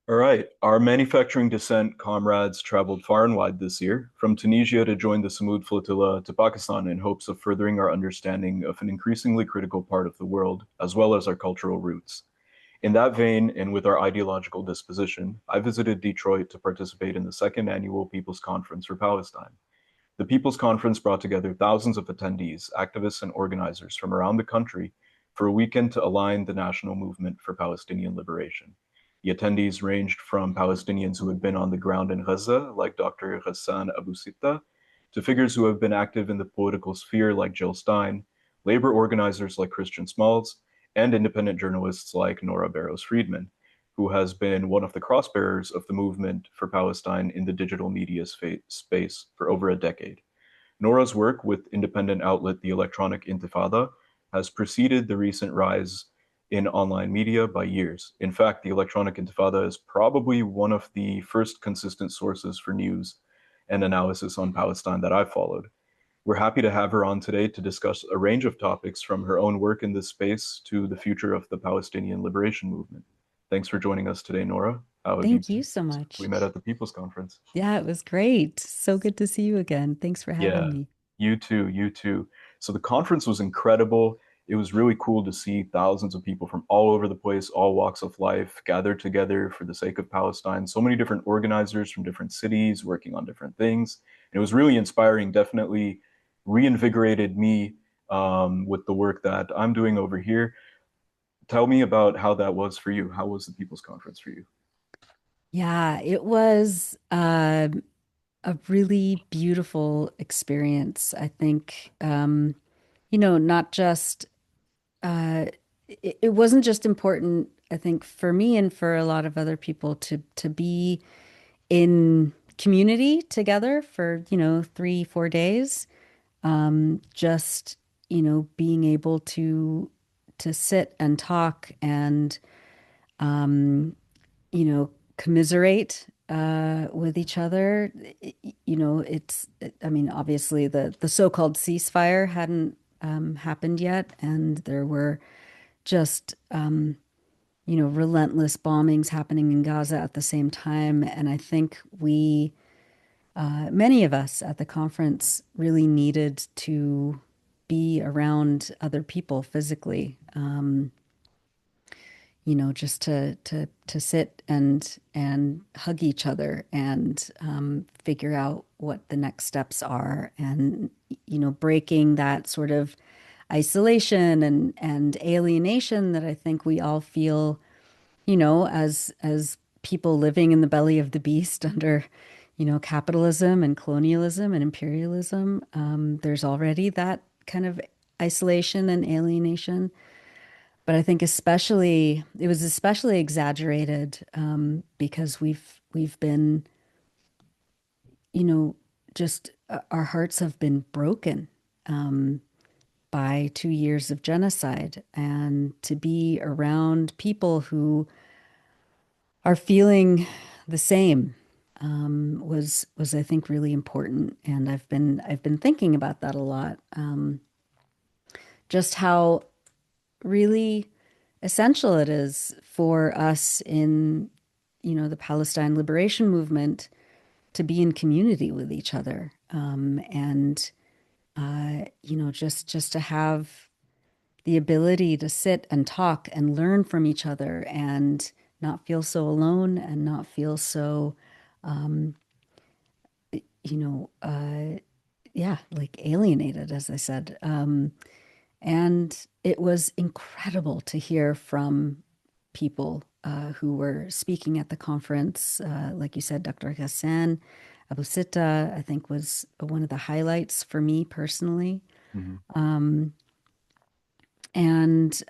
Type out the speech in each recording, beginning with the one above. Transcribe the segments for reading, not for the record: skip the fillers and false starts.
All right. Our manufacturing Dissent comrades traveled far and wide this year, from Tunisia to join the Samud flotilla to Pakistan in hopes of furthering our understanding of an increasingly critical part of the world, as well as our cultural roots. In that vein, and with our ideological disposition, I visited Detroit to participate in the second annual People's Conference for Palestine. The People's Conference brought together thousands of attendees, activists, and organizers from around the country for a weekend to align the national movement for Palestinian liberation. The attendees ranged from Palestinians who had been on the ground in Gaza, like Dr. Ghassan Abu Sitta, to figures who have been active in the political sphere, like Jill Stein, labor organizers like Christian Smalls, and independent journalists like Nora Barrows-Friedman, who has been one of the crossbearers of the movement for Palestine in the digital media space for over a decade. Nora's work with independent outlet The Electronic Intifada has preceded the recent rise in online media by years. In fact, The Electronic Intifada is probably one of the first consistent sources for news and analysis on Palestine that I've followed. We're happy to have her on today to discuss a range of topics from her own work in this space to the future of the Palestinian liberation movement. Thanks for joining us today, Nora. How have you Thank you been so since we much. met at the People's Conference? Yeah, it was great. So good to see you again. Thanks for having Yeah, me. you too, you too. So the conference was incredible. It was really cool to see thousands of people from all over the place, all walks of life, gathered together for the sake of Palestine. So many different organizers from different cities working on different things. And it was really inspiring, definitely reinvigorated me with the work that I'm doing over here. Tell me about how that was for you. How was the People's Conference for you? Yeah, it was a really beautiful experience. I think, not just it wasn't just important, I think, for me and for a lot of other people to be in community together for, 3, 4 days. Just, being able to sit and talk and um, commiserate with each other. I mean, obviously the so-called ceasefire hadn't happened yet, and there were just relentless bombings happening in Gaza at the same time. And I think many of us at the conference really needed to be around other people physically. Just to sit and hug each other and figure out what the next steps are, and breaking that sort of isolation and alienation that I think we all feel, as people living in the belly of the beast under, capitalism and colonialism and imperialism. There's already that kind of isolation and alienation. But I think it was especially exaggerated because we've been, just our hearts have been broken um, by 2 years of genocide, and to be around people who are feeling the same was I think really important, and I've been thinking about that a lot. Just how really essential it is for us in, the Palestine liberation movement to be in community with each other. And just to have the ability to sit and talk and learn from each other and not feel so alone and not feel so, um, you know, uh, yeah, like alienated, as I said. And it was incredible to hear from people who were speaking at the conference. Like you said, Dr. Hassan Abu Sitta, I think, was one of the highlights for me personally. Mhm. Um, and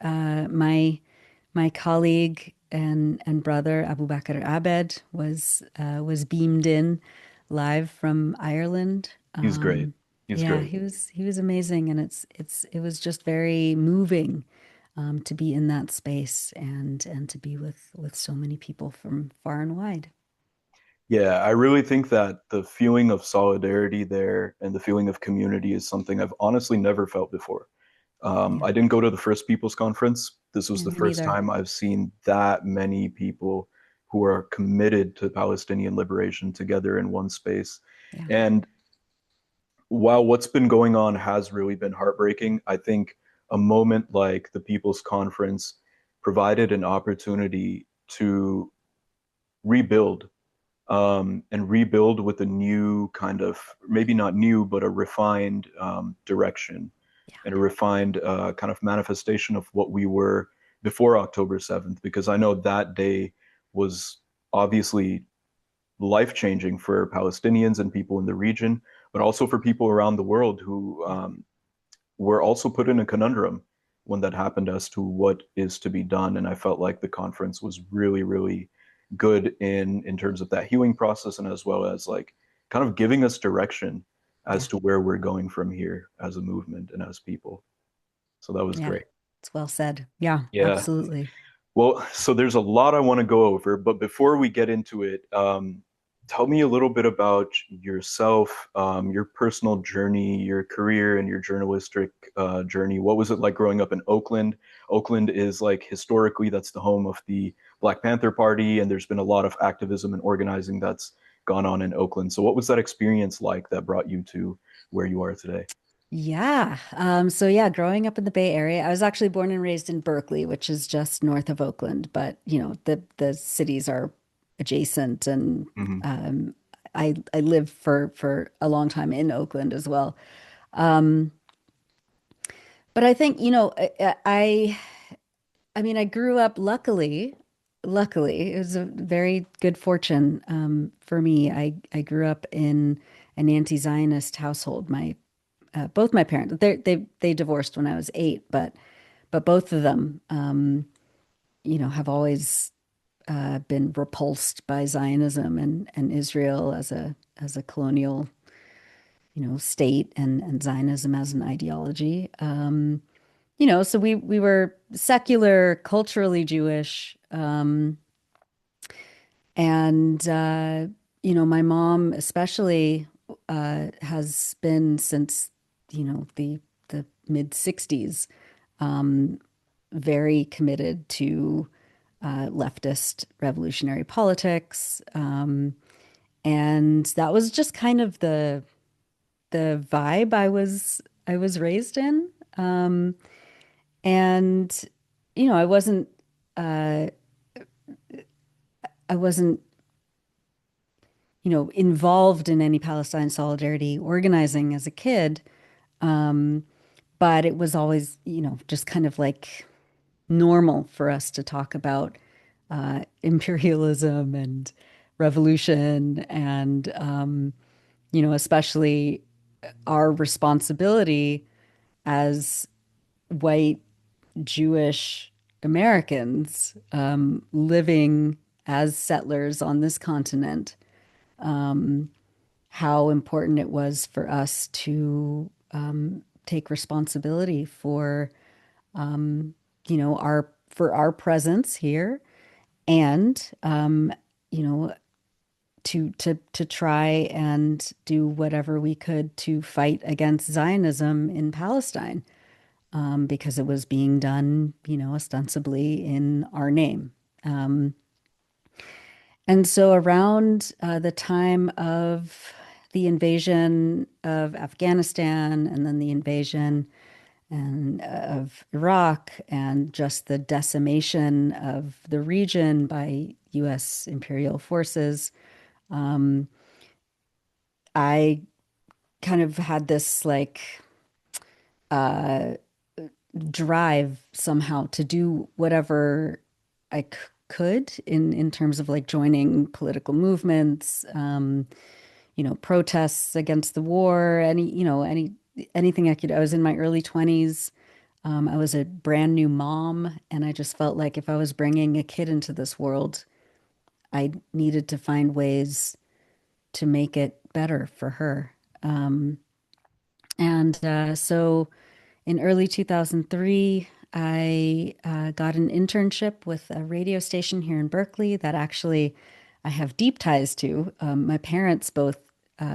my colleague and brother Abu Bakr Abed was beamed in live from Ireland. He's great. He's Yeah, great. he was amazing, and it was just very moving to be in that space and to be with so many people from far and wide. Yeah, I really think that the feeling of solidarity there and the feeling of community is something I've honestly never felt before. Yeah, I didn't go to the first People's Conference. This was yeah, the me first neither. time I've seen that many people who are committed to Palestinian liberation together in one space. Yeah. And while what's been going on has really been heartbreaking, I think a moment like the People's Conference provided an opportunity to rebuild, and rebuild with a new kind of, maybe not new, but a refined direction Yeah. and a refined kind of manifestation of what we were before October 7th, because I know that day was obviously life-changing for Palestinians and people in the region, but also for people around the world who Yeah. were also put in a conundrum when that happened as to what is to be done. And I felt like the conference was really, really good in terms of that healing process, and as well as like kind of giving us direction Yeah. as to where we're going from here as a movement and as people. So that was Yeah. great. It's well said. Yeah, Yeah. absolutely. Well, so there's a lot I want to go over, but before we get into it, tell me a little bit about yourself, your personal journey, your career, and your journalistic journey. What was it like growing up in Oakland? Oakland is like historically, that's the home of the Black Panther Party, and there's been a lot of activism and organizing that's gone on in Oakland. So, what was that experience like that brought you to where you are today? Yeah. So yeah, growing up in the Bay Area, I was actually born and raised in Berkeley, which is just north of Oakland, but the cities are adjacent, and Hmm. I lived for a long time in Oakland as well. Um, but I think, I mean, I grew up luckily, it was a very good fortune for me. I grew up in an anti-Zionist household. My both my parents, they divorced when I was 8, but both of them, have always been repulsed by Zionism and Israel as a colonial, state, and Zionism as an ideology. So we were secular, culturally Jewish, and my mom especially has been since the mid 60s, very committed to leftist revolutionary politics, and that was just kind of the vibe I was raised in, and uh, I wasn't involved in any Palestine solidarity organizing as a kid. Um, but it was always, just kind of like normal for us to talk about imperialism and revolution, and, especially our responsibility as white Jewish Americans living as settlers on this continent, how important it was for us to take responsibility for our presence here, and you know to try and do whatever we could to fight against Zionism in Palestine, because it was being done, ostensibly in our name. Um, and so around the time of the invasion of Afghanistan, and then the invasion of Iraq, and just the decimation of the region by U.S. imperial forces, I kind of had this like uh, drive somehow to do whatever I could in terms of like joining political movements, protests against the war, anything I could. I was in my early 20s. I was a brand new mom, and I just felt like if I was bringing a kid into this world, I needed to find ways to make it better for her. And so in early 2003, I got an internship with a radio station here in Berkeley that actually I have deep ties to. My parents both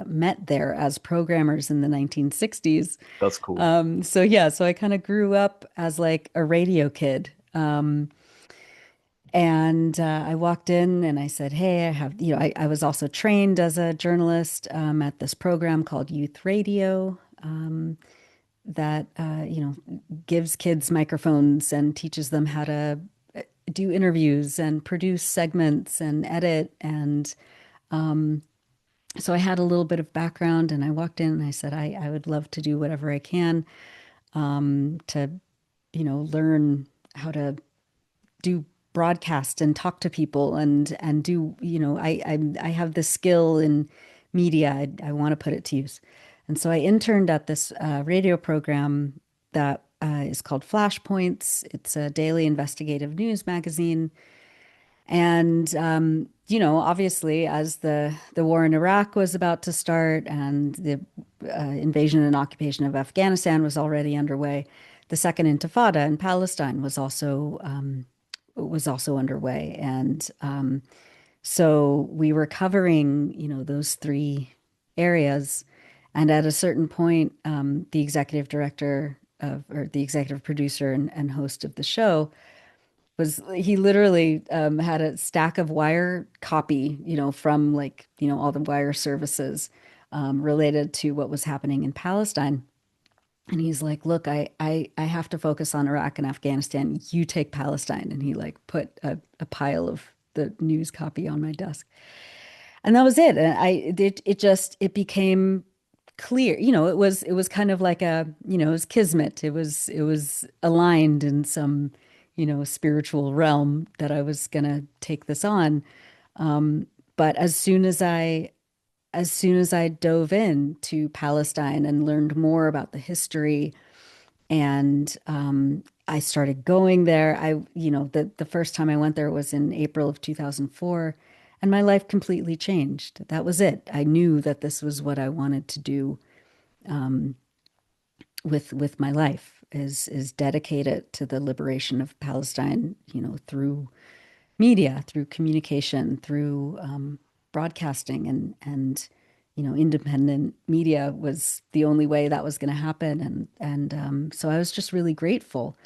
met there as programmers in the 1960s. That's cool. So yeah, so I kind of grew up as like a radio kid. And I walked in and I said, "Hey, I have, I was also trained as a journalist at this program called Youth Radio that, gives kids microphones and teaches them how to do interviews and produce segments and edit. And so I had a little bit of background and I walked in and I said, I would love to do whatever I can to, learn how to do broadcast and talk to people and do, I have this skill in media. I want to put it to use. And so I interned at this radio program that is called Flashpoints. It's a daily investigative news magazine. And obviously, as the war in Iraq was about to start and the invasion and occupation of Afghanistan was already underway, the Second Intifada in Palestine was also underway. And so we were covering, those three areas. And at a certain point, the executive director or the executive producer and host of the show he literally had a stack of wire copy, from like, all the wire services related to what was happening in Palestine. And he's like, look, I have to focus on Iraq and Afghanistan. You take Palestine. And he like put a pile of the news copy on my desk. And that was it. And it became clear, it was kind of like it was kismet. It was aligned in some, spiritual realm that I was gonna take this on. But as soon as I dove into Palestine and learned more about the history and I started going there. The first time I went there was in April of 2004, and my life completely changed. That was it. I knew that this was what I wanted to do with my life is dedicate it to the liberation of Palestine, through media, through communication, through broadcasting and independent media was the only way that was going to happen. And so I was just really grateful.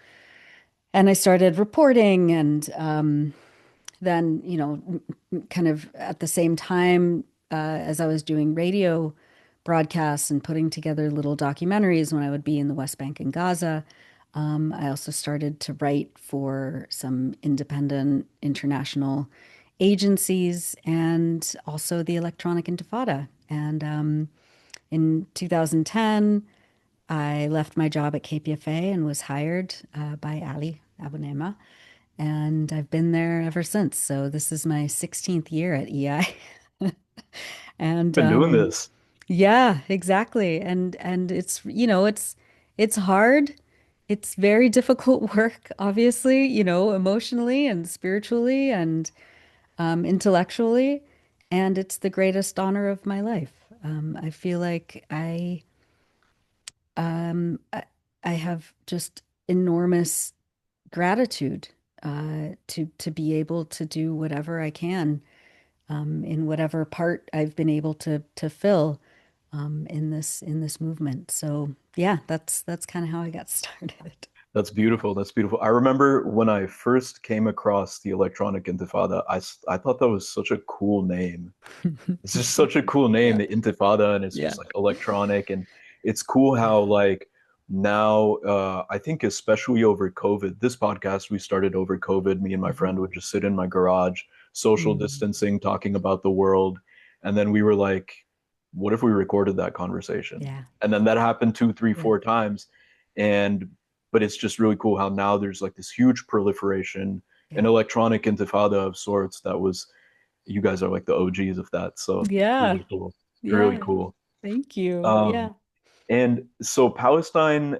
And I started reporting and then, kind of at the same time as I was doing radio broadcasts and putting together little documentaries when I would be in the West Bank and Gaza, I also started to write for some independent international agencies and also the Electronic Intifada. And in 2010, I left my job at KPFA and was hired by Ali Abunema. And I've been there ever since. So this is my 16th year at EI. And Been doing this. yeah, exactly. And it's hard. It's very difficult work, obviously, emotionally and spiritually and intellectually, and it's the greatest honor of my life. I feel like um, I, I have just enormous gratitude to be able to do whatever I can in whatever part I've been able to fill in this movement. So yeah, that's kind of how I got started. That's beautiful. That's beautiful. I remember when I first came across the Electronic Intifada, I thought that was such a cool name. It's just such a cool name, Yeah, the Intifada, and it's yeah. just like electronic. And it's cool how like now I think especially over COVID, this podcast we started over COVID, me and my Mhm. friend would just sit in my garage, social Mm. distancing, talking about the world. And then we were like, what if we recorded that conversation? Yeah, And then that happened two, three, yeah, four times. And but it's just really cool how now there's like this huge proliferation, an yeah. electronic intifada of sorts that was you guys are like the OGs of that. So it's Yeah, really cool. It's really yeah. cool. Thank you. Um, Yeah. and so Palestine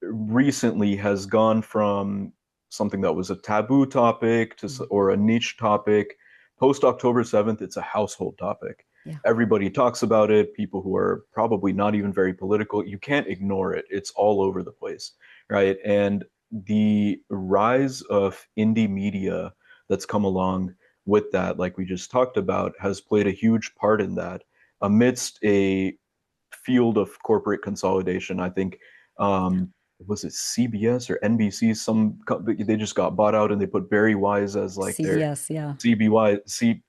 recently has gone from something that was a taboo topic to Mm. or a niche topic. Post October 7th, it's a household topic. Yeah. Everybody talks about it. People who are probably not even very political, you can't ignore it. It's all over the place, right? And the rise of indie media that's come along with that, like we just talked about, has played a huge part in that amidst a field of corporate consolidation. I think Yeah. was it CBS or NBC? They just got bought out and they put Barry Wise as like their CBS, yeah. CBY C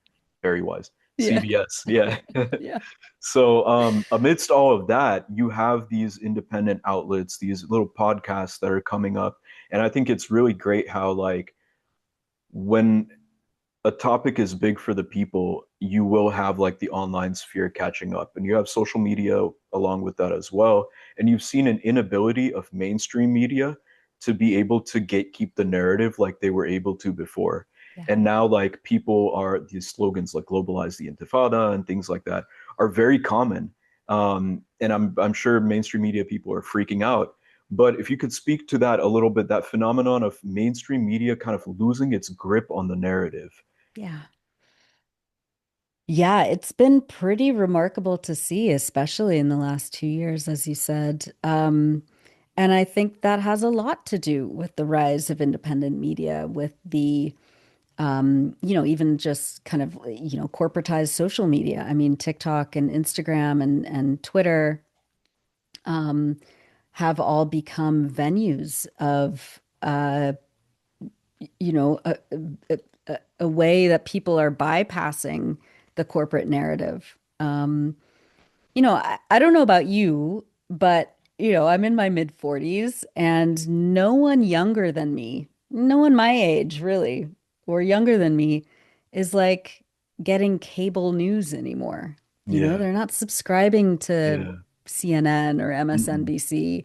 Barry Wise Yeah. CBS. Yeah. Yeah. So amidst all of that, you have these independent outlets, these little podcasts that are coming up, and I think it's really great how like when a topic is big for the people, you will have like the online sphere catching up, and you have social media along with that as well. And you've seen an inability of mainstream media to be able to gatekeep the narrative like they were able to before. Yeah. And now, like people are these slogans like globalized the Intifada and things like that are very common. And I'm sure mainstream media people are freaking out. But if you could speak to that a little bit, that phenomenon of mainstream media kind of losing its grip on the narrative. Yeah. Yeah, it's been pretty remarkable to see, especially in the last 2 years, as you said. And I think that has a lot to do with the rise of independent media, with the, even just kind of, corporatized social media. I mean, TikTok and Instagram and Twitter, um, have all become venues of, you know, a, a way that people are bypassing the corporate narrative. I don't know about you, but I'm in my mid 40s and no one younger than me, no one my age really, or younger than me is like getting cable news anymore. Yeah, They're not subscribing to yeah. CNN or Mm-mm. MSNBC.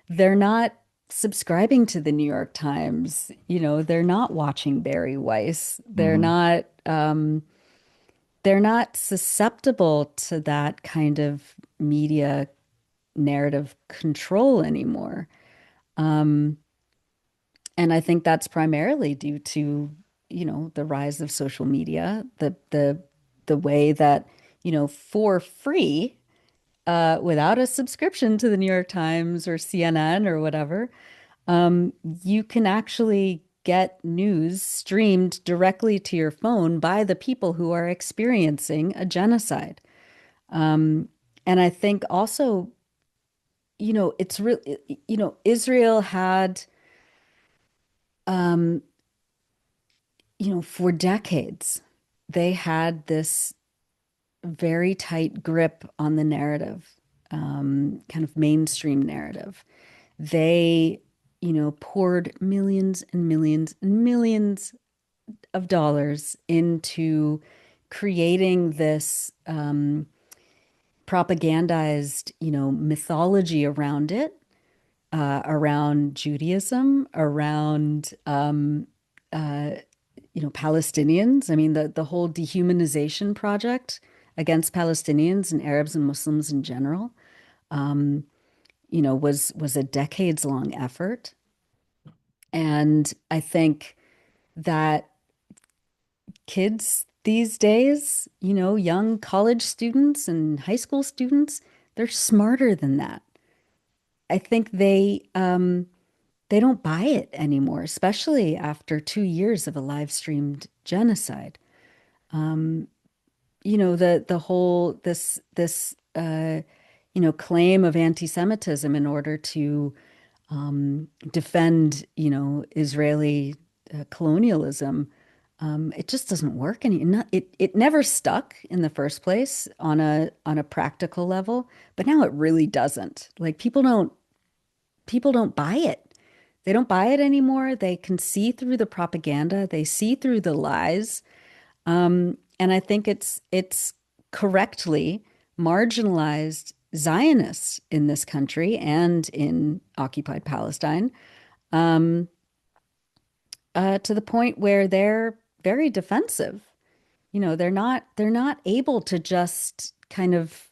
They're not subscribing to the New York Times. They're not watching Barry Weiss. Hmm. They're not susceptible to that kind of media narrative control anymore. Um, and I think that's primarily due to, the rise of social media, the way that, for free, without a subscription to the New York Times or CNN or whatever, um, you can actually get news streamed directly to your phone by the people who are experiencing a genocide. Um, and I think also, it's really, Israel had, um, for decades, they had this very tight grip on the narrative, kind of mainstream narrative. They, poured millions and millions and millions of dollars into creating this propagandized, mythology around it, around Judaism, around uh, Palestinians. I mean, the whole dehumanization project against Palestinians and Arabs and Muslims in general, um, was a decades long effort. And I think that kids these days, young college students and high school students, they're smarter than that. I think they don't buy it anymore, especially after 2 years of a live streamed genocide. Um, the whole this claim of anti-Semitism in order to defend, Israeli colonialism. It just doesn't work it never stuck in the first place on a practical level, but now it really doesn't. Like people don't buy it. They don't buy it anymore. They can see through the propaganda. They see through the lies. And I think it's correctly marginalized Zionists in this country and in occupied Palestine, um, to the point where they're very defensive. They're not able to just kind of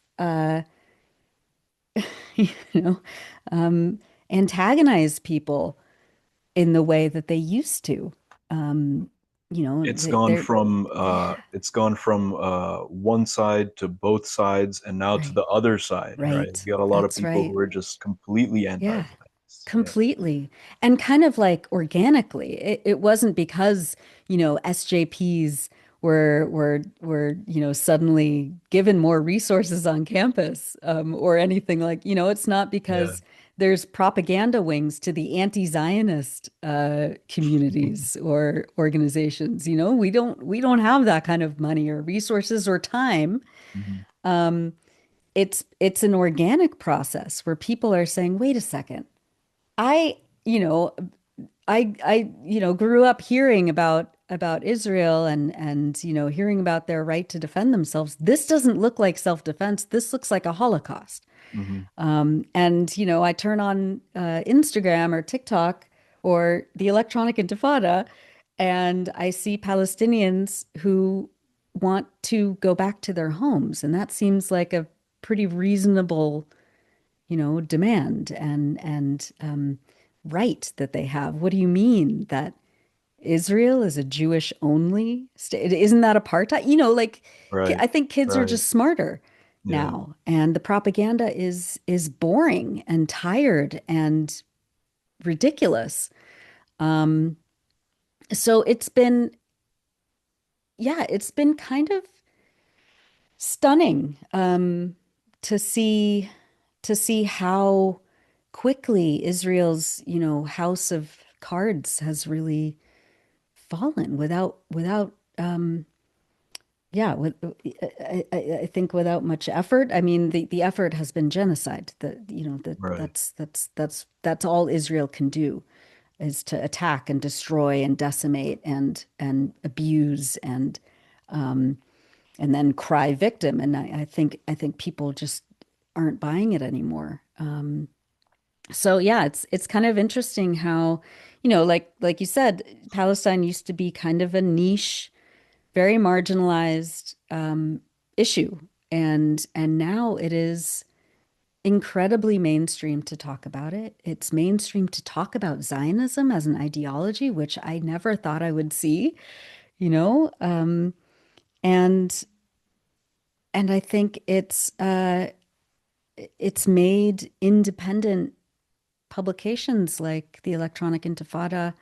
you know um, antagonize people in the way that they used to. Um, It's gone they're from yeah, one side to both sides and now to right, the other side, right? right. You got a lot of That's people right. who are just completely Yeah. anti-Zionist. Yeah. Completely. And kind of like organically. It wasn't because, SJPs were, suddenly given more resources on campus, or anything like, it's not Yeah. because there's propaganda wings to the anti-Zionist communities or organizations. You know, we don't have that kind of money or resources or time. Mhm. Um, it's an organic process where people are saying, wait a second, I, you know, grew up hearing about Israel and hearing about their right to defend themselves. This doesn't look like self-defense. This looks like a Holocaust. Mhm. And I turn on Instagram or TikTok or the Electronic Intifada, and I see Palestinians who want to go back to their homes, and that seems like a pretty reasonable, demand and right that they have. What do you mean that Israel is a Jewish only state? Isn't that apartheid? Like Right. I think kids are Right. just smarter Yeah. now, and the propaganda is boring and tired and ridiculous. Um, so it's been kind of stunning to see how quickly Israel's, house of cards has really fallen without yeah with I think without much effort. I mean, the effort has been genocide. Right. That's all Israel can do, is to attack and destroy and decimate and abuse and then cry victim. And I think people just aren't buying it anymore. So yeah, it's kind of interesting how, like you said, Palestine used to be kind of a niche, very marginalized issue, and now it is incredibly mainstream to talk about it. It's mainstream to talk about Zionism as an ideology, which I never thought I would see, you know, and I think it's made independent publications like the Electronic Intifada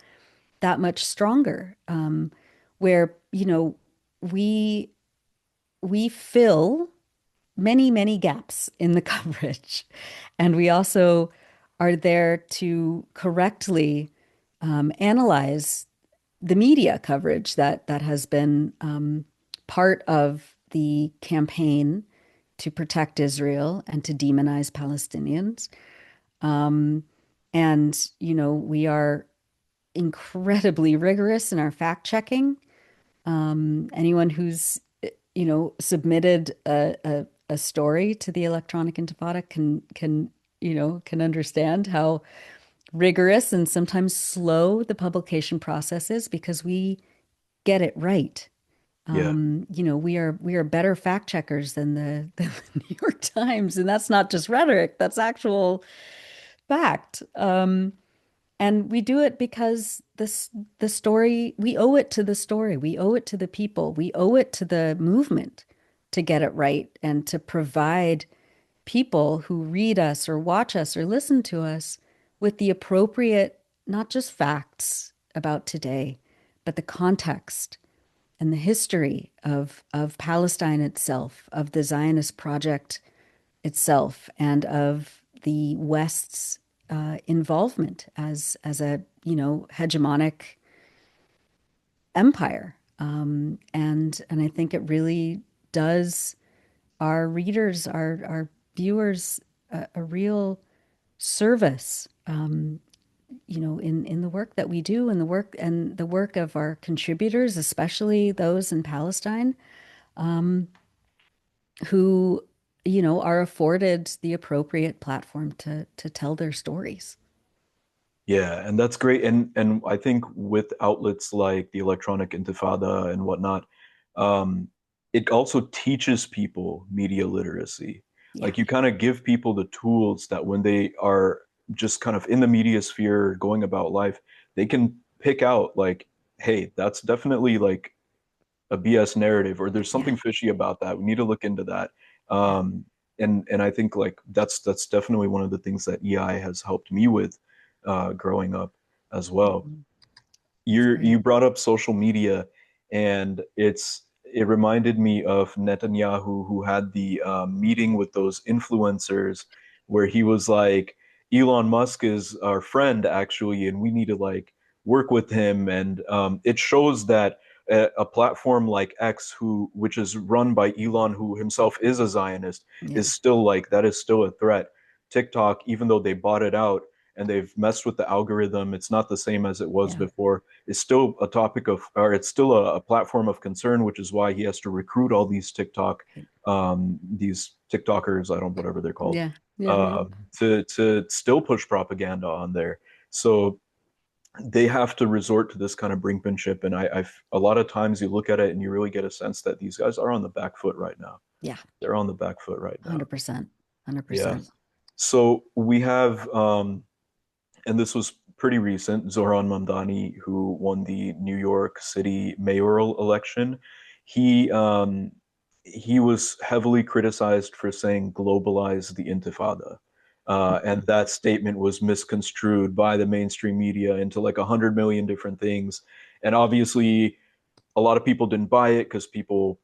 that much stronger, where we we fill many, many gaps in the coverage. And we also are there to correctly analyze the media coverage that has been part of the campaign to protect Israel and to demonize Palestinians. Um, and, we are incredibly rigorous in our fact checking. Anyone who's, submitted a story to the Electronic Intifada can understand how rigorous and sometimes slow the publication process is, because we get it right. Yeah. We are better fact checkers than the New York Times, and that's not just rhetoric, that's actual fact. And we do it because the story, we owe it to the story, we owe it to the people, we owe it to the movement to get it right and to provide people who read us or watch us or listen to us with the appropriate, not just facts about today, but the context and the history of Palestine itself, of the Zionist project itself, and of the West's involvement as a hegemonic empire. And I think it really does our readers, our viewers, a real service. In the work that we do, and the work of our contributors, especially those in Palestine, who are afforded the appropriate platform to tell their stories. Yeah, and that's great. And I think with outlets like the Electronic Intifada and whatnot, um, it also teaches people media literacy. Yeah. Like you kind of give people the tools that when they are just kind of in the media sphere going about life, they can pick out like, hey, that's definitely like a BS narrative, or there's Yeah. something fishy about that. We need to look into that. Yeah. And I think like that's definitely one of the things that EI has helped me with growing up as well. Mhm. That's You great. brought up social media, and it reminded me of Netanyahu, who had the meeting with those influencers, where he was like, Elon Musk is our friend actually, and we need to like work with him. And it shows that a platform like X, which is run by Elon, who himself is a Zionist, Yeah. is still like that is still a threat. TikTok, even though they bought it out and they've messed with the algorithm, it's not the same as it was Yeah. before. It's still a topic of, or it's still a platform of concern, which is why he has to recruit all Right. these TikTokers, I don't, whatever they're called, Yeah. Yeah. Yeah. to still push propaganda on there. So they have to resort to this kind of brinkmanship, and I've a lot of times you look at it and you really get a sense that these guys are on the back foot right now. Yeah. They're on the back foot right now. 100%. Yeah. 100%. So we have, and this was pretty recent, Zohran Mamdani, who won the New York City mayoral election. He um, he was heavily criticized for saying globalize the Intifada. And that statement was misconstrued by the mainstream media into like 100 million different things. And obviously, a lot of people didn't buy it because people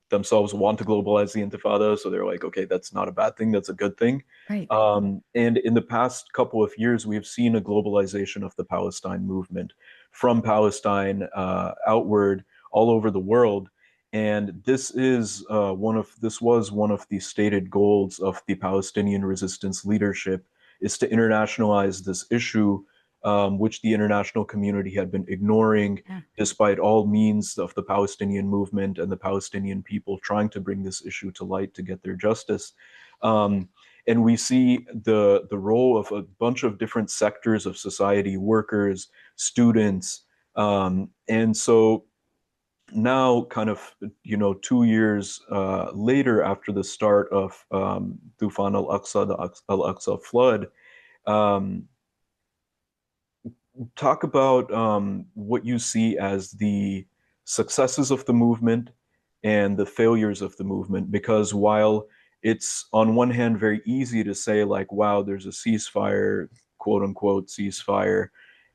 themselves want to globalize the Intifada. So they're like, okay, that's not a bad thing. That's a good thing. Right. And in the past couple of years, we have seen a globalization of the Palestine movement from Palestine outward all over the world. And this was one of the stated goals of the Palestinian resistance leadership is to internationalize this issue, which the international community had been ignoring Yeah. despite all means of the Palestinian movement and the Palestinian people trying to bring this issue to light to get their justice. Um, and we see the role of a bunch of different sectors of society, workers, students, and so now, kind of, 2 years later, after the start of Tufan al-Aqsa, the Al-Aqsa flood, um, talk about what you see as the successes of the movement and the failures of the movement. Because while it's on one hand very easy to say, like, wow, there's a ceasefire, quote unquote ceasefire,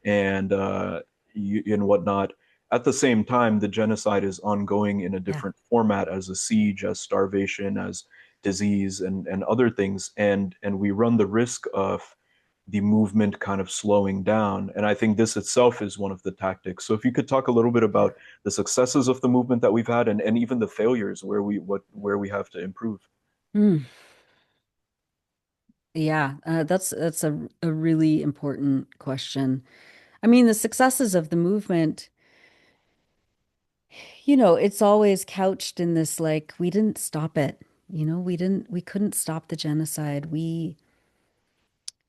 and and whatnot. At the same time, the genocide is ongoing in a Yeah. different format as a siege, as starvation, as disease, and other things, and we run the risk of the movement kind of slowing down. And I think this itself is one of the tactics. So if you could talk a little bit Yeah. about the successes of the movement that we've had and even the failures where we have to improve. Mm. Yeah. That's a really important question. I mean, the successes of the movement, it's always couched in this like, we didn't stop it. We couldn't stop the genocide. We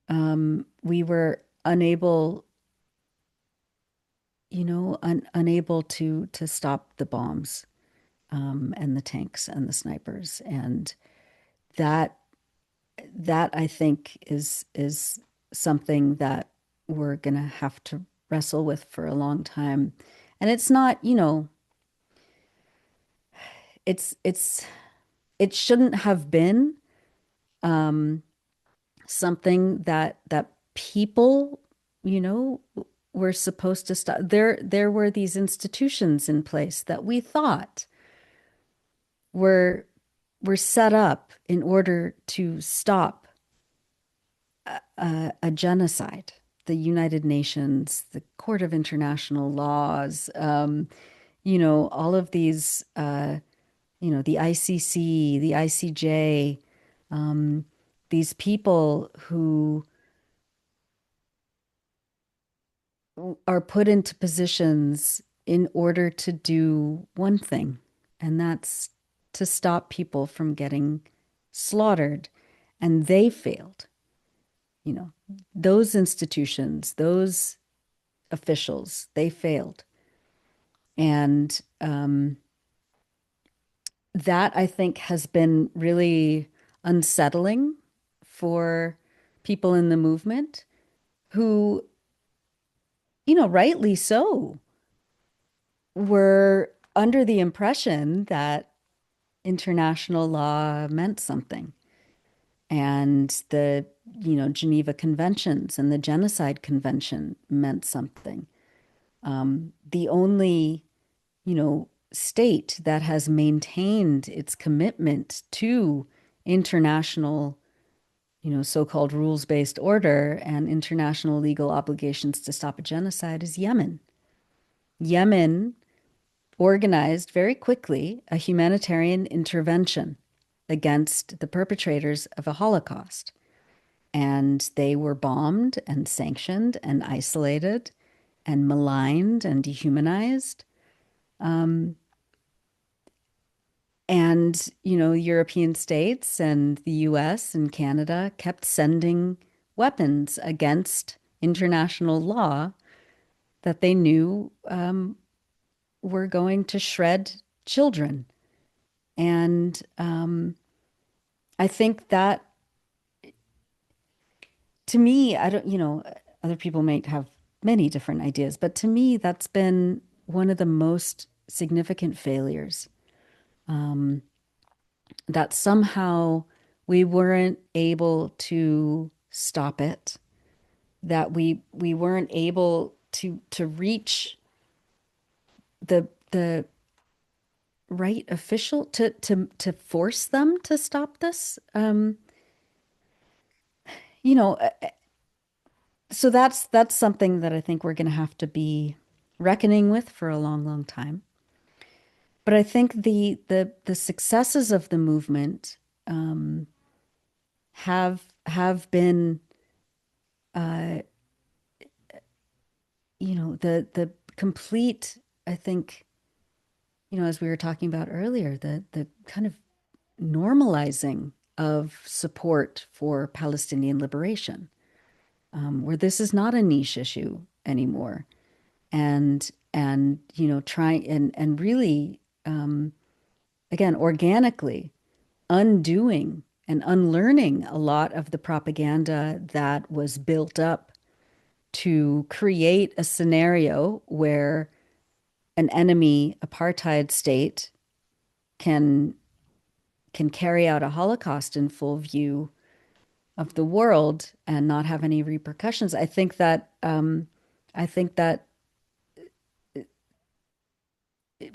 were unable, unable to stop the bombs, and the tanks and the snipers. And that that I think is something that we're gonna have to wrestle with for a long time. And it's not, it's it shouldn't have been something that people, you know, were supposed to stop. There were these institutions in place that we thought were were set up in order to stop a genocide. The United Nations, the Court of International Laws, all of these, the ICC, the ICJ, these people who are put into positions in order to do one thing, and that's to stop people from getting slaughtered. And they failed. You know, those institutions, those officials, they failed. And that I think has been really unsettling for people in the movement who, rightly so, were under the impression that international law meant something. And the, Geneva Conventions and the Genocide Convention meant something. The only, state that has maintained its commitment to international so-called rules-based order and international legal obligations to stop a genocide is Yemen. Yemen organized very quickly a humanitarian intervention against the perpetrators of a Holocaust. And they were bombed and sanctioned and isolated and maligned and dehumanized. Um, and, European states and the US and Canada kept sending weapons against international law that they knew were going to shred children. And I think that, to me, I don't, other people might have many different ideas, but to me, that's been one of the most significant failures. That somehow we weren't able to stop it, that we weren't able to reach the right official to force them to stop this. You know, so that's something that I think we're going to have to be reckoning with for a long, long time. But I think the successes of the movement have been, uh, the complete, I think, as we were talking about earlier, the kind of normalizing of support for Palestinian liberation, where this is not a niche issue anymore, and trying and really, again, organically undoing and unlearning a lot of the propaganda that was built up to create a scenario where an enemy apartheid state can carry out a Holocaust in full view of the world and not have any repercussions. I think that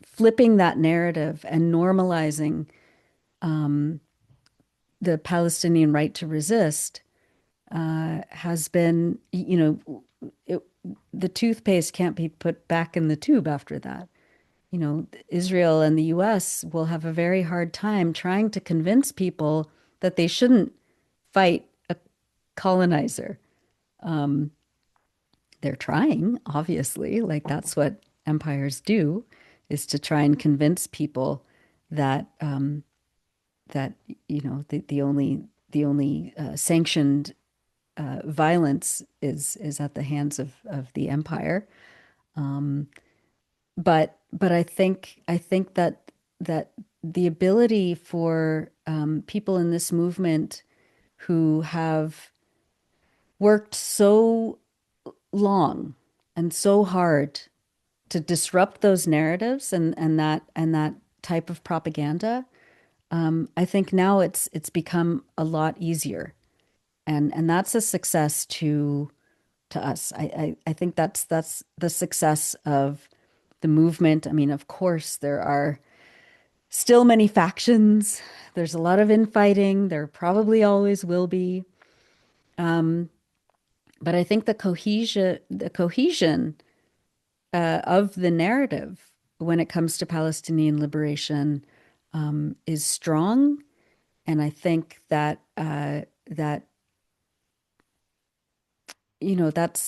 flipping that narrative and normalizing the Palestinian right to resist has been, the toothpaste can't be put back in the tube after that. Israel and the US will have a very hard time trying to convince people that they shouldn't fight a colonizer. They're trying, obviously, like that's what empires do, is to try and convince people that that the only sanctioned violence is at the hands of the empire. But I think that the ability for people in this movement who have worked so long and so hard to disrupt those narratives and that type of propaganda, I think now it's become a lot easier, and that's a success to us. I think that's the success of the movement. I mean, of course, there are still many factions. There's a lot of infighting. There probably always will be. But I think the cohesion of the narrative when it comes to Palestinian liberation is strong, and I think that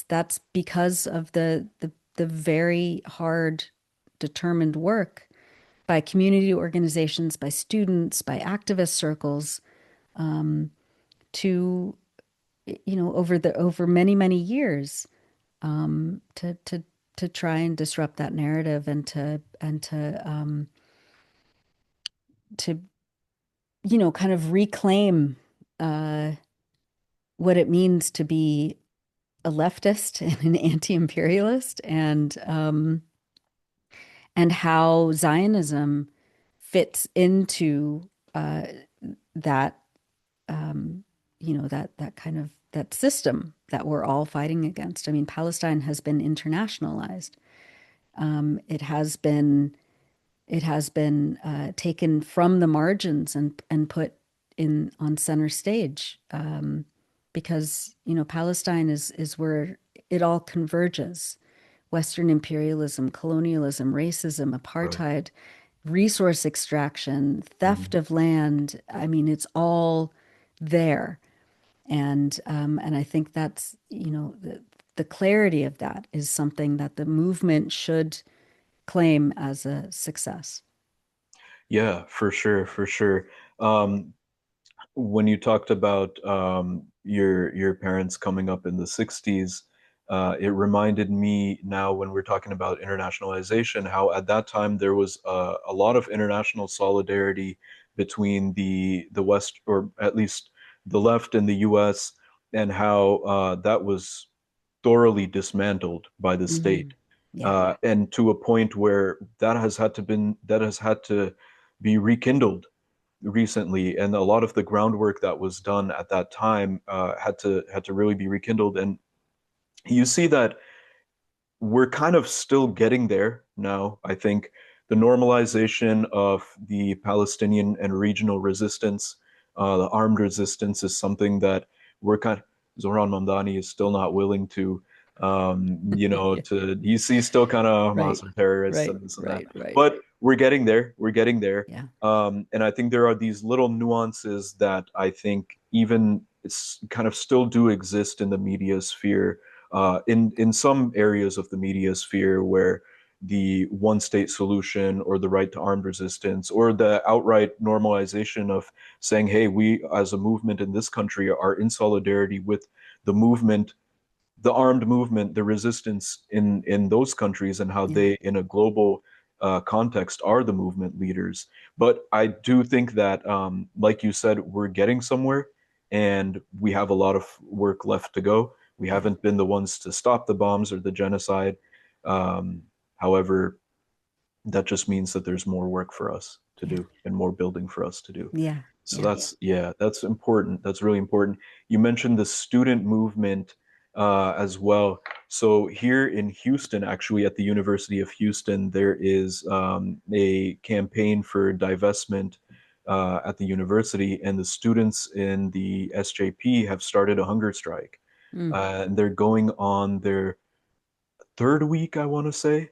that's because of the very hard, determined work by community organizations, by students, by activist circles, to over many, many years, to try and disrupt that narrative and to kind of reclaim uh, what it means to be a leftist and an anti-imperialist, and how Zionism fits into that that kind of that system that we're all fighting against. I mean, Palestine has been internationalized. It has been taken from the margins and put in on center stage, because Palestine is where it all converges. Western imperialism, colonialism, racism, Right. apartheid, resource extraction, theft Mhm. of land. I mean, it's all there. And I think that's, the clarity of that is something that the movement should claim as a success. Yeah, for sure, for sure. Um, when you talked about your parents coming up in the 60s, it reminded me now when we're talking about internationalization, how at that time there was a lot of international solidarity between the West, or at least the left in the US, and how that was thoroughly dismantled by the Hmm. state, Yeah, and to a point where that has had to be rekindled recently, and a lot of the groundwork that was done at that time had to really be rekindled. And you see that we're kind of still getting there now. I think the normalization of the Palestinian and regional resistance, the armed resistance, is something that we're kind of, Zoran Mamdani is still not willing to, yeah. he's still kind of Right, Muslim terrorists right, and this and that. right, right. But we're getting there. We're getting there. Yeah, And I think there are these little nuances that I think even it's kind of still do exist in the media sphere, in some areas of the media sphere, where the one state solution or the right to armed resistance or the outright normalization of saying, hey, we as a movement in this country are in solidarity with the movement, the armed movement, the resistance in those countries, and how yeah, they, in a global context, are the movement leaders. But I do think that, like you said, we're getting somewhere, and we have a lot of work left to go. We yeah, haven't been the ones to stop the bombs or the genocide. Um, However, that just means that there's more work for us to yeah, do and more building for us to do. yeah, So yeah. that's, yeah, that's important. That's really important. You mentioned the student movement as well. So here in Houston, actually at the University of Houston, there is a campaign for divestment at the university, and the students in the SJP have started a hunger strike. Mm. And they're going on their third week, I want to say.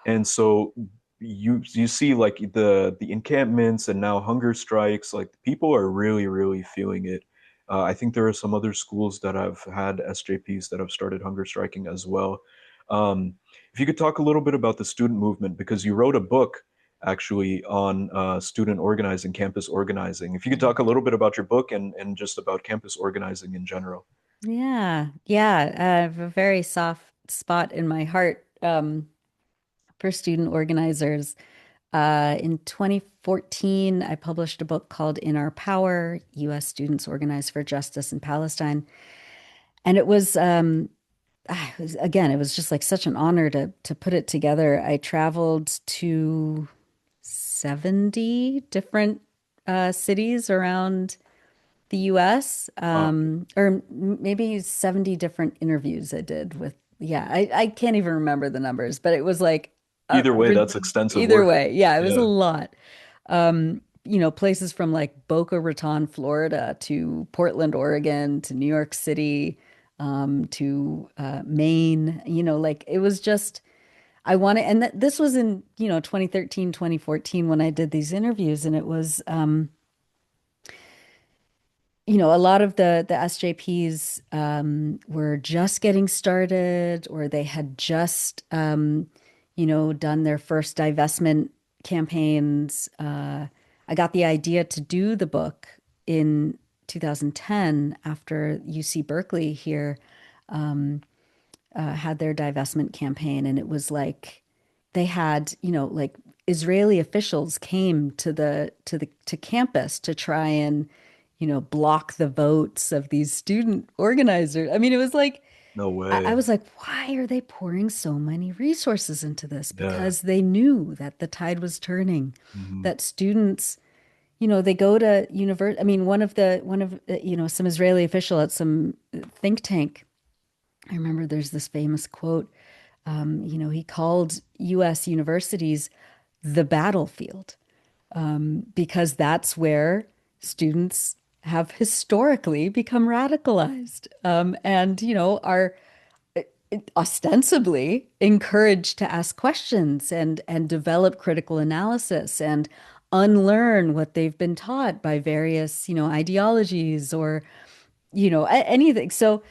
And so you see like the encampments and now hunger strikes, like people are really, really feeling it. I think there are some other schools that have had SJPs that have started hunger striking as well. If you could talk a little bit about the student movement, because you wrote a book actually on student organizing, campus organizing. If you could talk a little bit about your book and just about campus organizing in general. Yeah, yeah. I have a very soft spot in my heart for student organizers. In 2014, I published a book called In Our Power, U.S. Students Organized for Justice in Palestine. And it was just like such an honor to put it together. I traveled to 70 different cities around the US, Wow. or maybe 70 different interviews I did with, yeah, I can't even remember the numbers, but it was like, uh, Either way, re- that's extensive either work. way, yeah, it was a Yeah. lot. Places from like Boca Raton, Florida to Portland, Oregon to New York City, to Maine, like it was just, I wanted, and this was in, 2013, 2014 when I did these interviews, and it was, a lot of the SJPs were just getting started, or they had just, done their first divestment campaigns. I got the idea to do the book in 2010 after UC Berkeley here had their divestment campaign, and it was like they had, like Israeli officials came to campus to try and, block the votes of these student organizers. I mean, it was like No I way. was like, why are they pouring so many resources into this? Yeah. Because they knew that the tide was turning, Hmm. that students, they go to university. I mean, some Israeli official at some think tank. I remember there's this famous quote. He called U.S. universities the battlefield, because that's where students have historically become radicalized, and are ostensibly encouraged to ask questions and develop critical analysis and unlearn what they've been taught by various ideologies or anything. So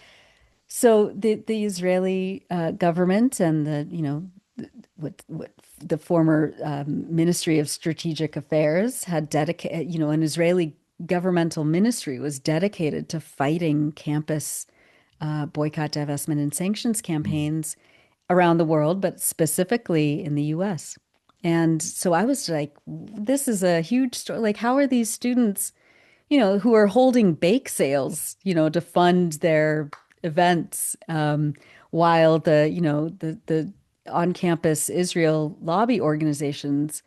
the Israeli government and the what the former Ministry of Strategic Affairs had dedicated, an Israeli governmental ministry was dedicated to fighting campus boycott, divestment, and sanctions Mm. campaigns around the world, but specifically in the US. And so I was like, this is a huge story. Like, how are these students, who are holding bake sales, to fund their events, while the on-campus Israel lobby organizations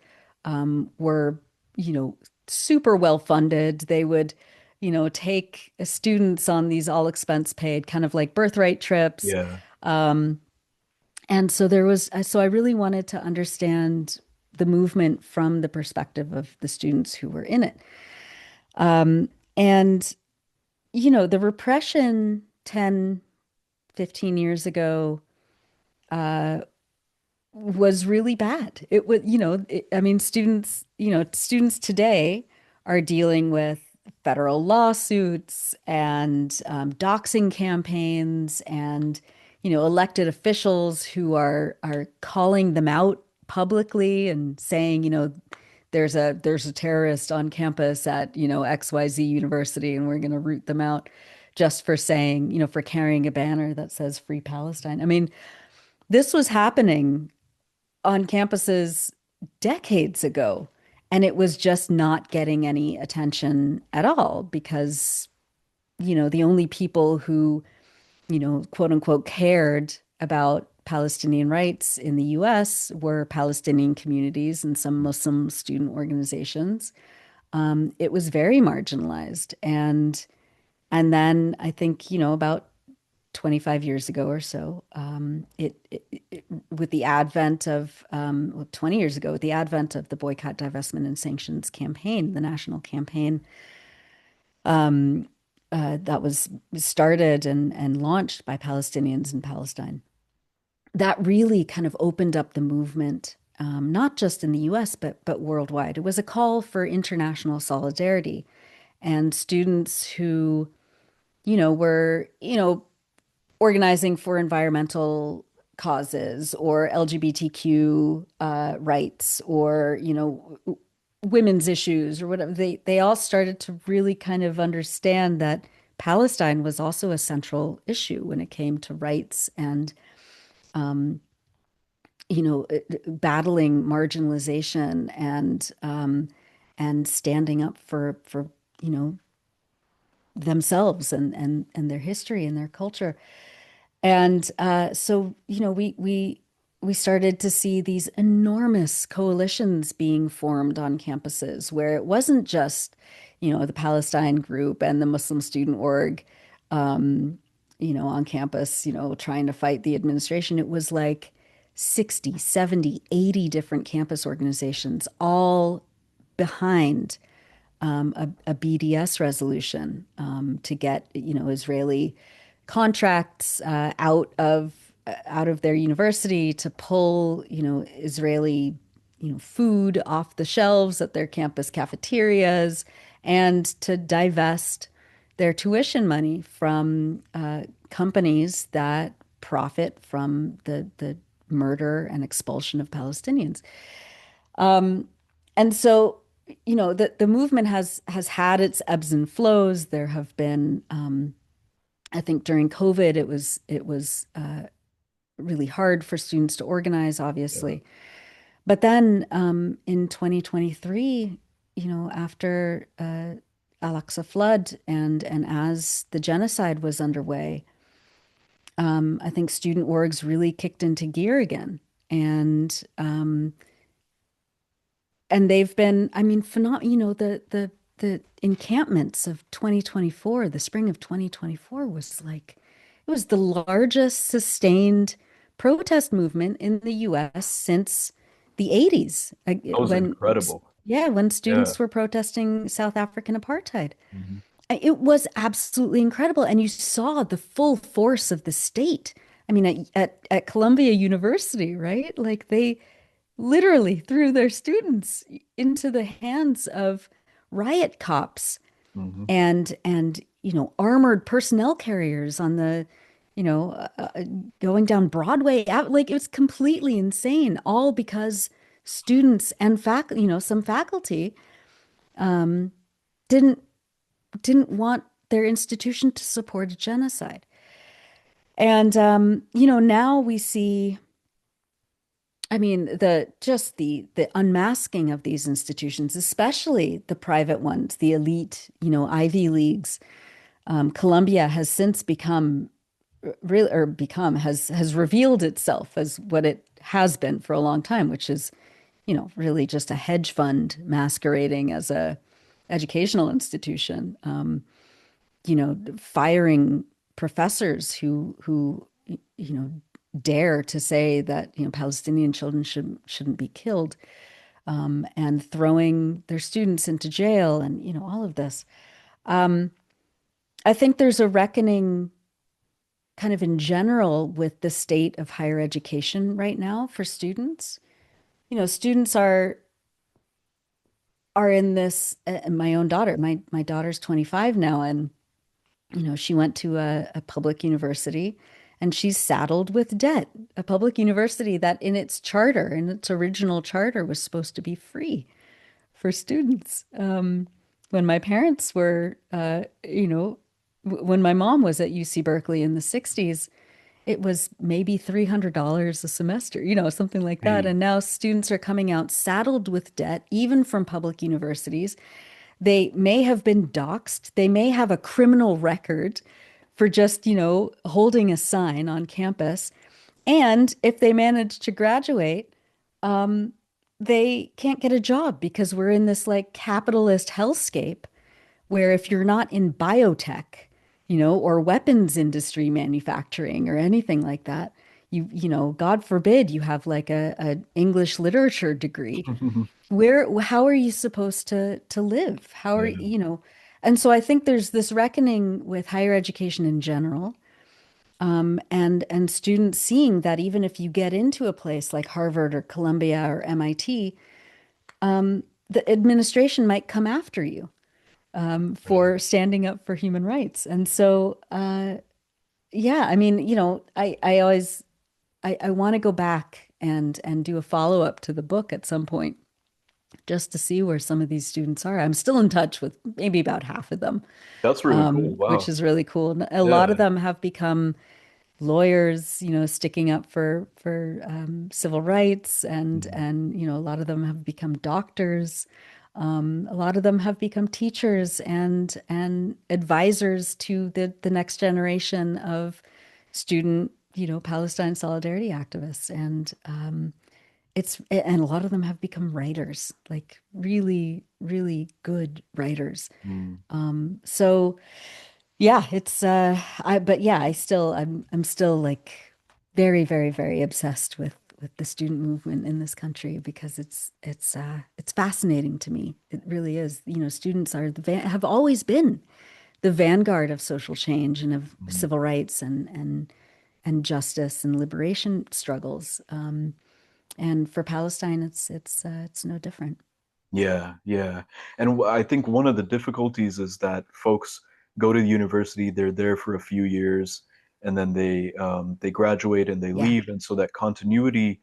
were, you know, super well funded. They would, take students on these all expense paid kind of like birthright trips. Yeah. And so so I really wanted to understand the movement from the perspective of the students who were in it. And, the repression 10, 15 years ago was really bad. It was, I mean, students today are dealing with federal lawsuits and doxing campaigns and, elected officials who are calling them out publicly and saying, there's a terrorist on campus at, XYZ University and we're going to root them out just for saying, for carrying a banner that says Free Palestine. I mean, this was happening on campuses decades ago, and it was just not getting any attention at all because, the only people who, quote unquote, cared about Palestinian rights in the US were Palestinian communities and some Muslim student organizations. It was very marginalized. And then I think, about 25 years ago or so, with the advent of, 20 years ago, with the advent of the boycott, divestment, and sanctions campaign, the national campaign that was started and launched by Palestinians in Palestine, that really kind of opened up the movement, not just in the US, but worldwide. It was a call for international solidarity and students who, were, organizing for environmental causes or LGBTQ rights or, women's issues or whatever. They all started to really kind of understand that Palestine was also a central issue when it came to rights and battling marginalization and standing up for themselves and their history and their culture. And so, we started to see these enormous coalitions being formed on campuses where it wasn't just, the Palestine group and the Muslim Student Org, on campus, trying to fight the administration. It was like 60, 70, 80 different campus organizations all behind a BDS resolution to get Israeli contracts out of their university to pull Israeli food off the shelves at their campus cafeterias and to divest their tuition money from companies that profit from the murder and expulsion of Palestinians. And so, the movement has had its ebbs and flows. There have been, I think, during COVID, it was really hard for students to organize, Yeah. obviously. But then in 2023, after Al-Aqsa flood and as the genocide was underway, I think student orgs really kicked into gear again. And they've been, I mean, the encampments of 2024, the spring of 2024 was like, it was the largest sustained protest movement in the US since the 80s, That was incredible. yeah, when Yeah. students were protesting South African apartheid. Mhm. It was absolutely incredible. And you saw the full force of the state. I mean, at Columbia University, right? Like they literally threw their students into the hands of riot cops Hmm. and armored personnel carriers on the you know going down Broadway. Like it was completely insane, all because students and faculty, some faculty didn't didn't want their institution to support a genocide. And now we see, I mean, the unmasking of these institutions, especially the private ones, the elite, Ivy Leagues. Columbia has since become real or become has revealed itself as what it has been for a long time, which is, really just a hedge fund masquerading as a educational institution. Firing professors who dare to say that Palestinian children shouldn't be killed, and throwing their students into jail, and all of this. Um, I think there's a reckoning kind of in general with the state of higher education right now for students. Students are in this. My own daughter, my daughter's 25 now, and she went to a public university and she's saddled with debt. A public university that in its original charter, was supposed to be free for students. When my parents were, when my mom was at UC Berkeley in the 60s, it was maybe $300 a semester, something like that. Hey. And now students are coming out saddled with debt, even from public universities. They may have been doxxed. They may have a criminal record for just, holding a sign on campus. And if they manage to graduate, they can't get a job because we're in this like capitalist hellscape where if you're not in biotech, or weapons industry manufacturing or anything like that, God forbid you have like a English literature degree. How are you supposed to live? How are, Yeah. And so I think there's this reckoning with higher education in general, and students seeing that even if you get into a place like Harvard or Columbia or MIT, the administration might come after you, Right. for standing up for human rights. And so, yeah, I mean, I always I want to go back and do a follow-up to the book at some point just to see where some of these students are. I'm still in touch with maybe about half of them, That's really cool. which Wow. is really cool. And a lot of Yeah. them have become lawyers, sticking up for civil rights, and Mhm. and a lot of them have become doctors. A lot of them have become teachers and advisors to the next generation of student, Palestine solidarity activists, and a lot of them have become writers, like really, really good writers. Mm. So yeah, it's but yeah, I'm still like very, very, very obsessed with the student movement in this country because it's fascinating to me. It really is. Students are have always been the vanguard of social change and of Mm. civil rights and justice and liberation struggles. And for Palestine, it's no different. Yeah, yeah. And I think one of the difficulties is that folks go to the university, they're there for a few years, and then they graduate and they Yeah, leave, and so that continuity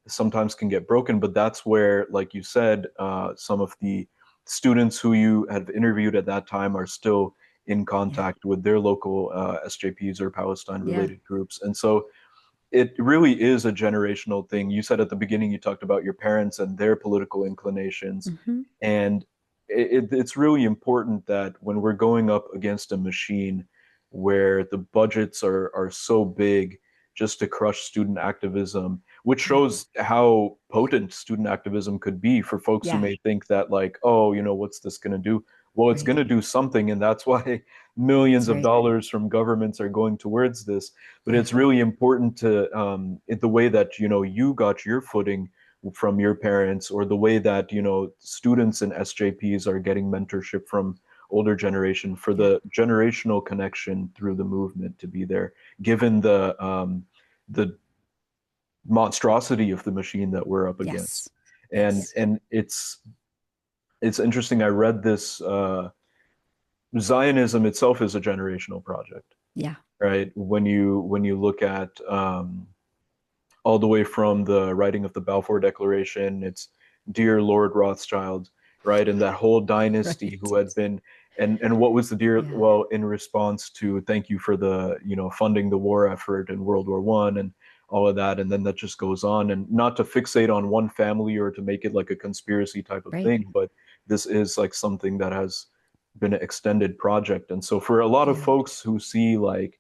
sometimes can get broken. But that's where, like you said, some of the students who you have interviewed at that time are still in yeah, contact with their local SJPs or Palestine yeah. related groups. And so it really is a generational thing. You said at the beginning, you talked about your parents and their political inclinations. Hmm. And it's really important that when we're going up against a machine where the budgets are so big just to crush student activism, which Yeah, shows how potent student activism could be for folks who yeah, may think that, like, oh, what's this going to do? Well, it's right. going to do something. And that's why millions That's of right. dollars from governments are going towards this. But Yeah, it's really important to, the way that, you got your footing from your parents, or the way that, students and SJPs are getting mentorship from older generation, for Yeah. the generational connection through the movement to be there, given the monstrosity of the machine that we're up against. Yes. And Yes. it's interesting. I read this. Zionism itself is a generational project, Yeah. right? When you look at all the way from the writing of the Balfour Declaration, it's dear Lord Rothschild, right? And that whole dynasty Right. who had been, and what was the dear, Yeah. well, in response to thank you for the, funding the war effort in World War One and all of that. And then that just goes on, and not to fixate on one family or to make it like a conspiracy type of Right. thing, but this is like something that has been an extended project. And so for a lot of Yeah. folks who see like,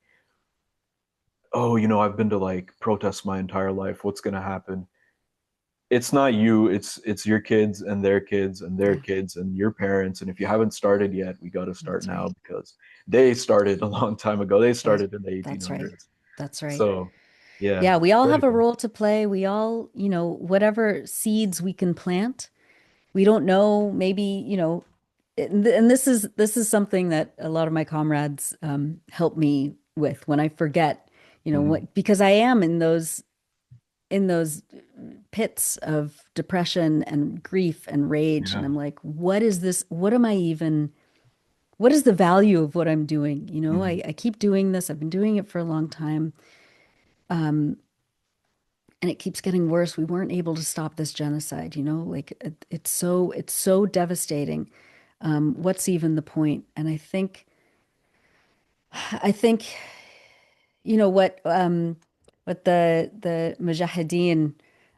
oh, I've been to like protests my entire life, what's going to happen? It's not you, it's your kids and their kids and their Yeah. kids and your parents. And if you haven't started yet, we got to start That's now, right. because they started a long time ago. They Yeah. started in the That's right. 1800s. That's right. So yeah, Yeah, we all have a critical. role to play. We all, whatever seeds we can plant. We don't know, maybe, and this is something that a lot of my comrades help me with when I forget, Mhm. what, because I am in those pits of depression and grief and rage, and Yeah. I'm like, what is this? What is the value of what I'm doing? Mhm. I keep doing this. I've been doing it for a long time. And it keeps getting worse. We weren't able to stop this genocide, like it's so devastating. What's even the point? And I think, what the Mujahideen,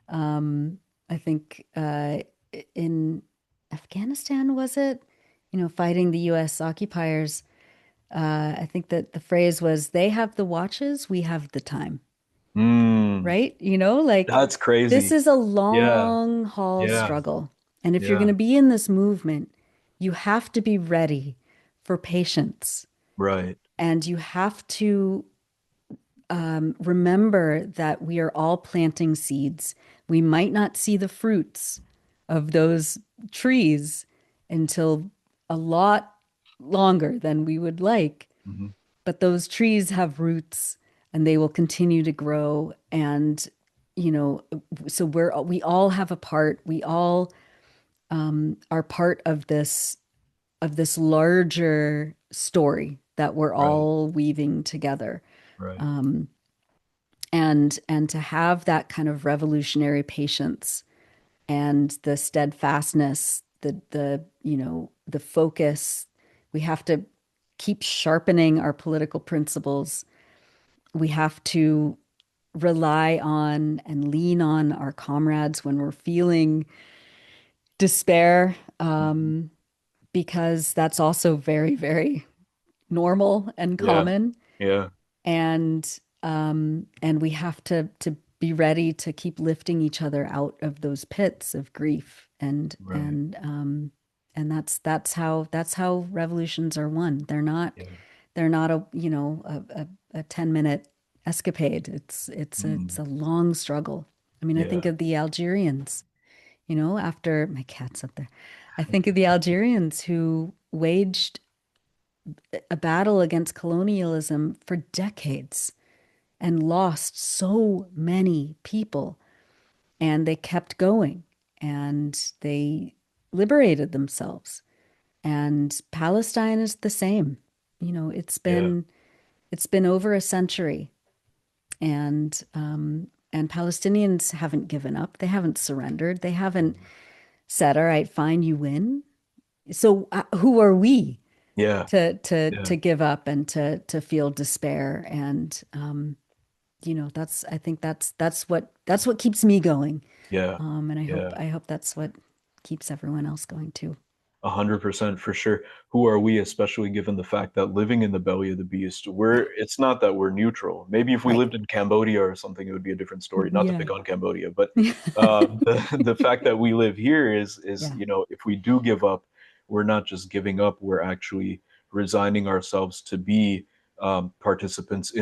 I think, in Afghanistan, was it? Fighting the U.S. occupiers. I think that the phrase was, "They have the watches, we have the time." Mm, Right? Like, that's this crazy. is a Yeah. long haul Yeah. struggle. And if you're going Yeah. to be in this movement, you have to be ready for patience. Right. And you have to remember that we are all planting seeds. We might not see the fruits of those trees until a lot longer than we would like, Mhm. but those trees have roots and they will continue to grow. And, you know, so we all have a part. We all are part of this larger story that we're Right. all weaving together. Right. And to have that kind of revolutionary patience and the steadfastness, the focus, we have to keep sharpening our political principles. We have to rely on and lean on our comrades when we're feeling despair, Mhm. because that's also very, very normal and Yeah. common. Yeah. And we have to be ready to keep lifting each other out of those pits of grief. and Right. and um and that's how revolutions are won. Yeah. They're not a 10-minute escapade. It's a Mm. long struggle. I mean, I think Yeah. of the Algerians, after my cat's up there. I think of the Algerians who waged a battle against colonialism for decades and lost so many people, and they kept going and they liberated themselves. And Palestine is the same. It's Yeah. been it's been over a century, and Palestinians haven't given up. They haven't surrendered. They haven't Mhm. said, "All right, fine, you win." So who are we Yeah. to Yeah. give up and to feel despair? And I think that's what keeps me going. Yeah. And I hope Yeah. I hope that's what keeps everyone else going too. 100% for sure. Who are we, especially given the fact that living in the belly of the beast, Yeah, it's not that we're neutral. Maybe if we right. lived in Cambodia or something, it would be a different story. Not to Yeah. pick on Cambodia, but the fact that we live here is, Yeah, if we do give up, we're not just giving up, we're actually resigning ourselves to be participants that's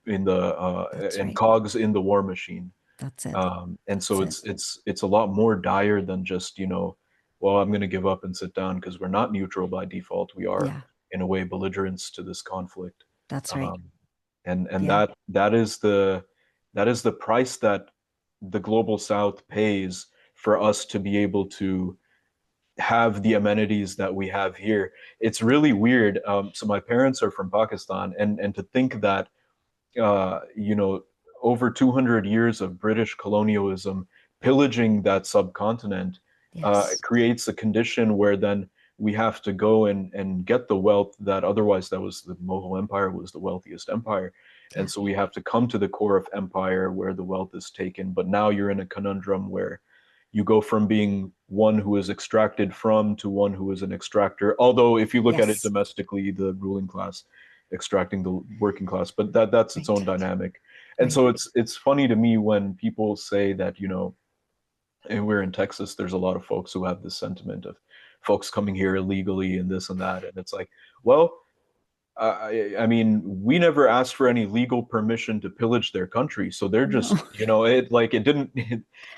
in right. cogs in the war machine. That's it. And so That's it. it's a lot more dire than just, well, I'm going to give up and sit down because we're not neutral by default. We are, Yeah, in a way, belligerents to this conflict. that's right. Um, and Yeah. that is the price that the global South pays for us to be able to have the amenities that we have here. It's really weird. So my parents are from Pakistan, and to think that you know, over 200 years of British colonialism pillaging that subcontinent Yes. creates a condition where then we have to go and get the wealth that otherwise that was the Mughal Empire was the wealthiest empire. And Yeah. so we have to come to the core of empire where the wealth is taken. But now you're in a conundrum where you go from being one who is extracted from to one who is an extractor. Although if you look at it Yes. domestically, the ruling class extracting the working class, but that's its Right. own dynamic. And Right. so it's funny to me when people say that, and we're in Texas, there's a lot of folks who have this sentiment of folks coming here illegally and this and that. And it's like, well, I mean, we never asked for any legal permission to pillage their country. So they're No. just, it didn't,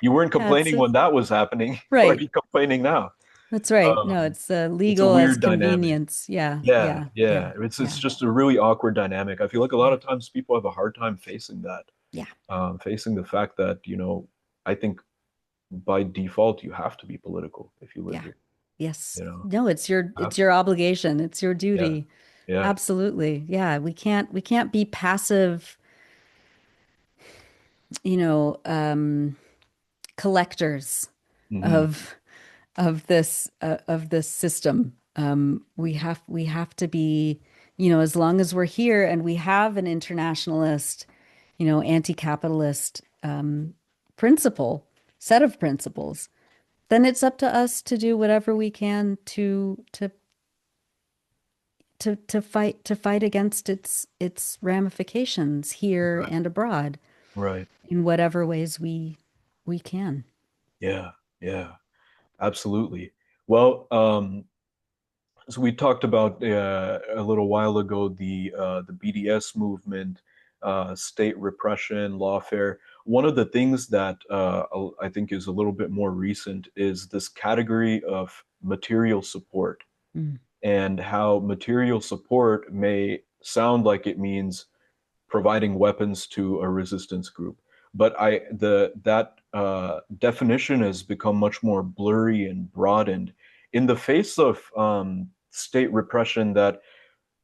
you weren't Yeah, complaining when that was happening. Why are right. you complaining now? That's right. No, Um, it's it's a legal as weird dynamic. convenience. Yeah. Yeah, Yeah. Yeah. yeah. It's Yeah. just a really awkward dynamic. I feel like a lot Yeah. of times people have a hard time facing that, Yeah. facing the fact that, I think by default you have to be political if you live Yeah. here. Yes. You know, No, you have it's your to. obligation. It's your Yeah, duty. yeah. Absolutely. Yeah. We can't be passive, you know, collectors Hmm. of of this system. We have to be, as long as we're here and we have an internationalist, anti-capitalist principle, set of principles, then it's up to us to do whatever we can to fight against its ramifications here Right, and abroad right. in whatever ways we can. Yeah, yeah, absolutely. Well, so we talked about a little while ago the BDS movement, state repression, lawfare. One of the things that I think is a little bit more recent is this category of material support Mm, and how material support may sound like it means providing weapons to a resistance group. But that definition has become much more blurry and broadened in the face of state repression that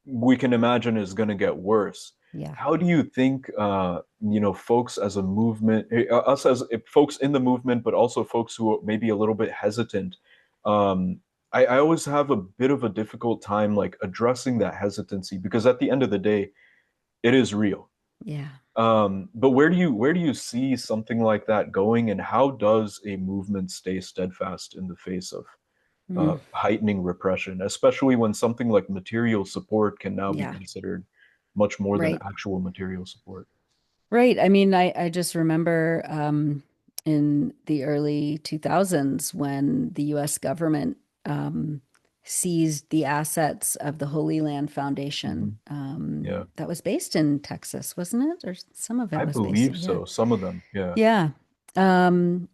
we can imagine is going to get worse. yeah. How do you think, folks as a movement, us as folks in the movement, but also folks who may be a little bit hesitant? I always have a bit of a difficult time like addressing that hesitancy because at the end of the day, it is real. Yeah. But where do you see something like that going, and how does a movement stay steadfast in the face of Mm, heightening repression, especially when something like material support can now be yeah. considered much more than Right. actual material support? Right. I mean, I just remember in the early 2000s when the US government seized the assets of the Holy Land Hmm. Foundation Yeah, that was based in Texas, wasn't it? Or some of it I was based believe in, yeah. so. Some of them, yeah. Yeah. Um,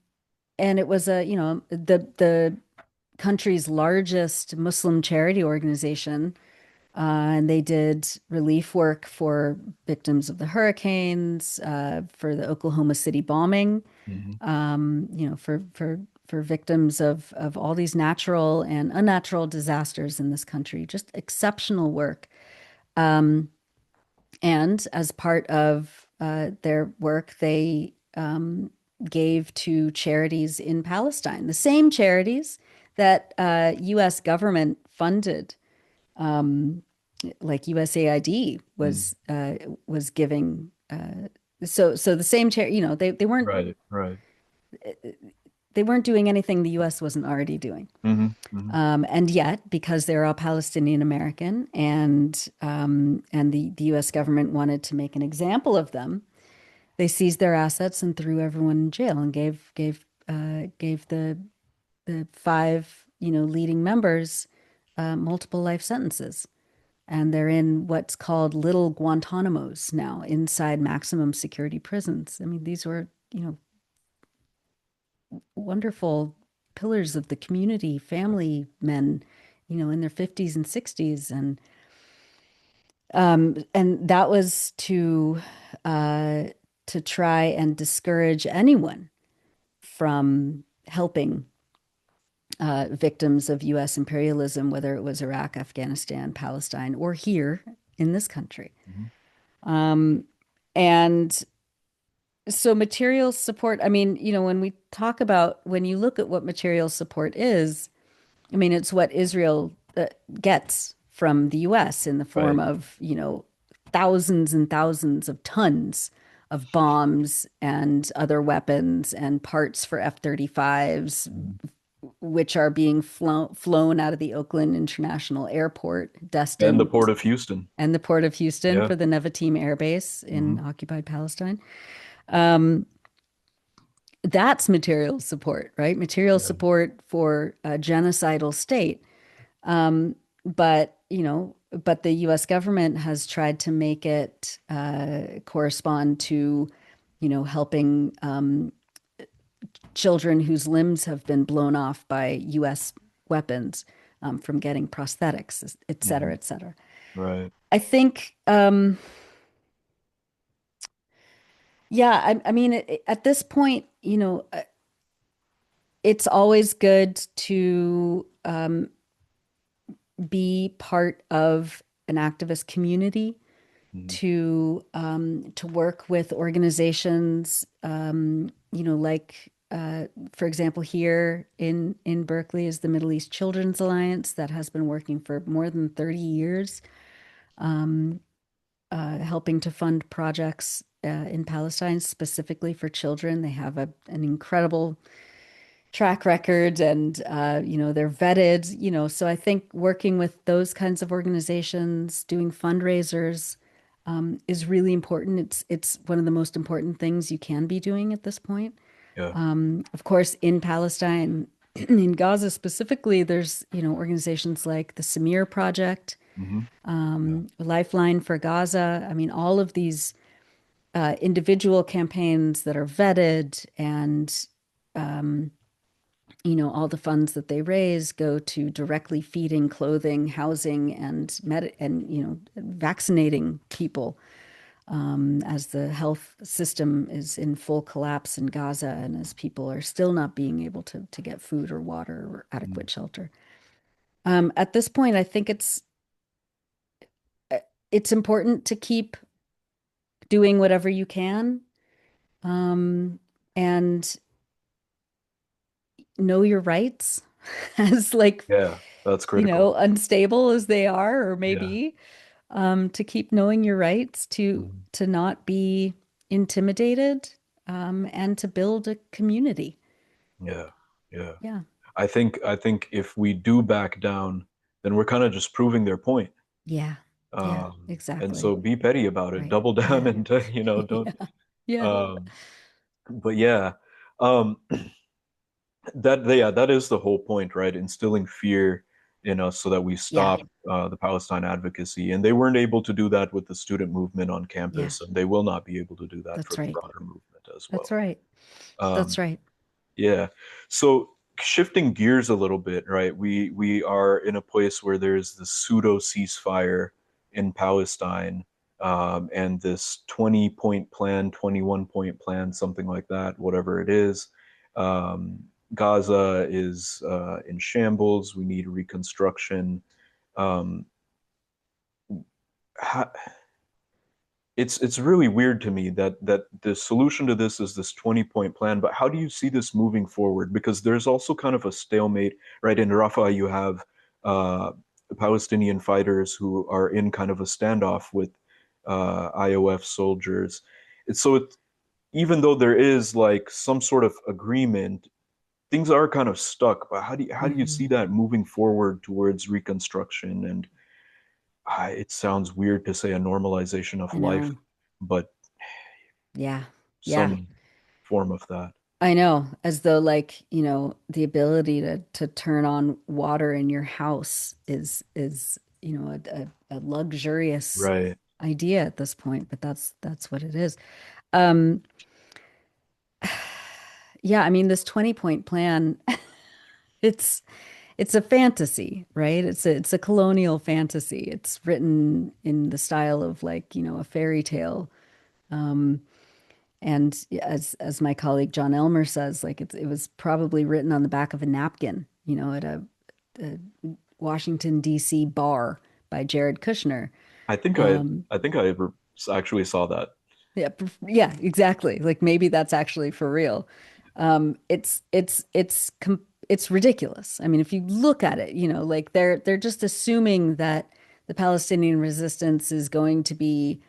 and it was the country's largest Muslim charity organization. And they did relief work for victims of the hurricanes, for the Oklahoma City bombing, Hmm. for victims of all these natural and unnatural disasters in this country. Just exceptional work. And as part of their work, they gave to charities in Palestine, the same charities that U.S. government funded, like USAID was giving. So the same charity, they weren't Right, right. they weren't doing anything the U.S. wasn't already doing. Hmm. Hmm. And yet, because they're all Palestinian American, and the U.S. government wanted to make an example of them, they seized their assets and threw everyone in jail and gave the five leading members multiple life sentences. And they're in what's called little Guantanamos now, inside maximum security prisons. I mean, these were wonderful pillars of the community, family men, in their 50s and 60s. And that was uh, to try and discourage anyone from helping victims of U.S. imperialism, whether it was Iraq, Afghanistan, Palestine, or here in this country. Mhm. Um, and so material support, I mean, when you look at what material support is, I mean, it's what Israel gets from the US in the form Right. of, thousands and thousands of tons of bombs and other weapons and parts for F-35s, Mhm. which are being flown out of the Oakland International Airport, And the destined, Port of Houston. and the Port of Houston Yeah. for the Nevatim Air Base in Hmm. occupied Palestine. Um, that's material support, right? Material Yeah. support for a genocidal state. But the US government has tried to make it correspond to, helping children whose limbs have been blown off by US weapons from getting prosthetics, et cetera, Hmm. et cetera. Right. I think, yeah, I mean, at this point, it's always good to be part of an activist community, Hmm. to work with organizations, like for example, here in Berkeley is the Middle East Children's Alliance that has been working for more than 30 years, helping to fund projects in Palestine specifically for children. They have an incredible track record, and they're vetted, so I think working with those kinds of organizations, doing fundraisers, is really important. It's one of the most important things you can be doing at this point. Yeah. Of course, in Palestine, in Gaza specifically, there's organizations like the Samir Project, Hmm. Yeah. Lifeline for Gaza. I mean, all of these individual campaigns that are vetted, and all the funds that they raise go to directly feeding, clothing, housing, and vaccinating people, as the health system is in full collapse in Gaza, and as people are still not being able to get food or water or Mhm. adequate shelter. At this point, I think it's important to keep doing whatever you can, um, and know your rights as, like, Yeah. That's critical. unstable as they are or Yeah. maybe, to keep knowing your rights, Mhm. to not be intimidated, and to build a community. Yeah. Yeah. Yeah. I think if we do back down, then we're kind of just proving their point. Yeah. Yeah, And so exactly. be petty about it, Right. double down, Yeah. and don't. Yeah. Yeah. Um, but yeah, um, that is the whole point, right? Instilling fear in us so that we Yeah. stop the Palestine advocacy, and they weren't able to do that with the student movement on Yeah. campus, and they will not be able to do that for That's the right. broader movement as That's well. right. That's Um, right. Yeah. So shifting gears a little bit, right? We are in a place where there's the pseudo ceasefire in Palestine, and this 20-point plan, 21-point plan, something like that, whatever it is. Um, Gaza is in shambles. We need reconstruction. Um, ha it's really weird to me that the solution to this is this 20-point plan, but how do you see this moving forward? Because there's also kind of a stalemate, right? In Rafah, you have the Palestinian fighters who are in kind of a standoff with IOF soldiers. Even though there is like some sort of agreement, things are kind of stuck. But how do you Hmm. see that moving forward towards reconstruction? And it sounds weird to say a normalization of I life, know. but Yeah. Yeah. some form of that. I know, as though, like, the ability to turn on water in your house is, a luxurious Right. idea at this point, but that's what it is. Um, yeah, I mean, this 20-point plan. It's it's a fantasy, right? It's a colonial fantasy. It's written in the style of like, a fairy tale. Um, and as my colleague John Elmer says, like it was probably written on the back of a napkin, at a Washington D.C. bar by Jared Kushner. I think Um, I ever actually saw that. yeah, yeah, exactly. Like maybe that's actually for real. It's ridiculous. I mean, if you look at it, like they're just assuming that the Palestinian resistance is going to be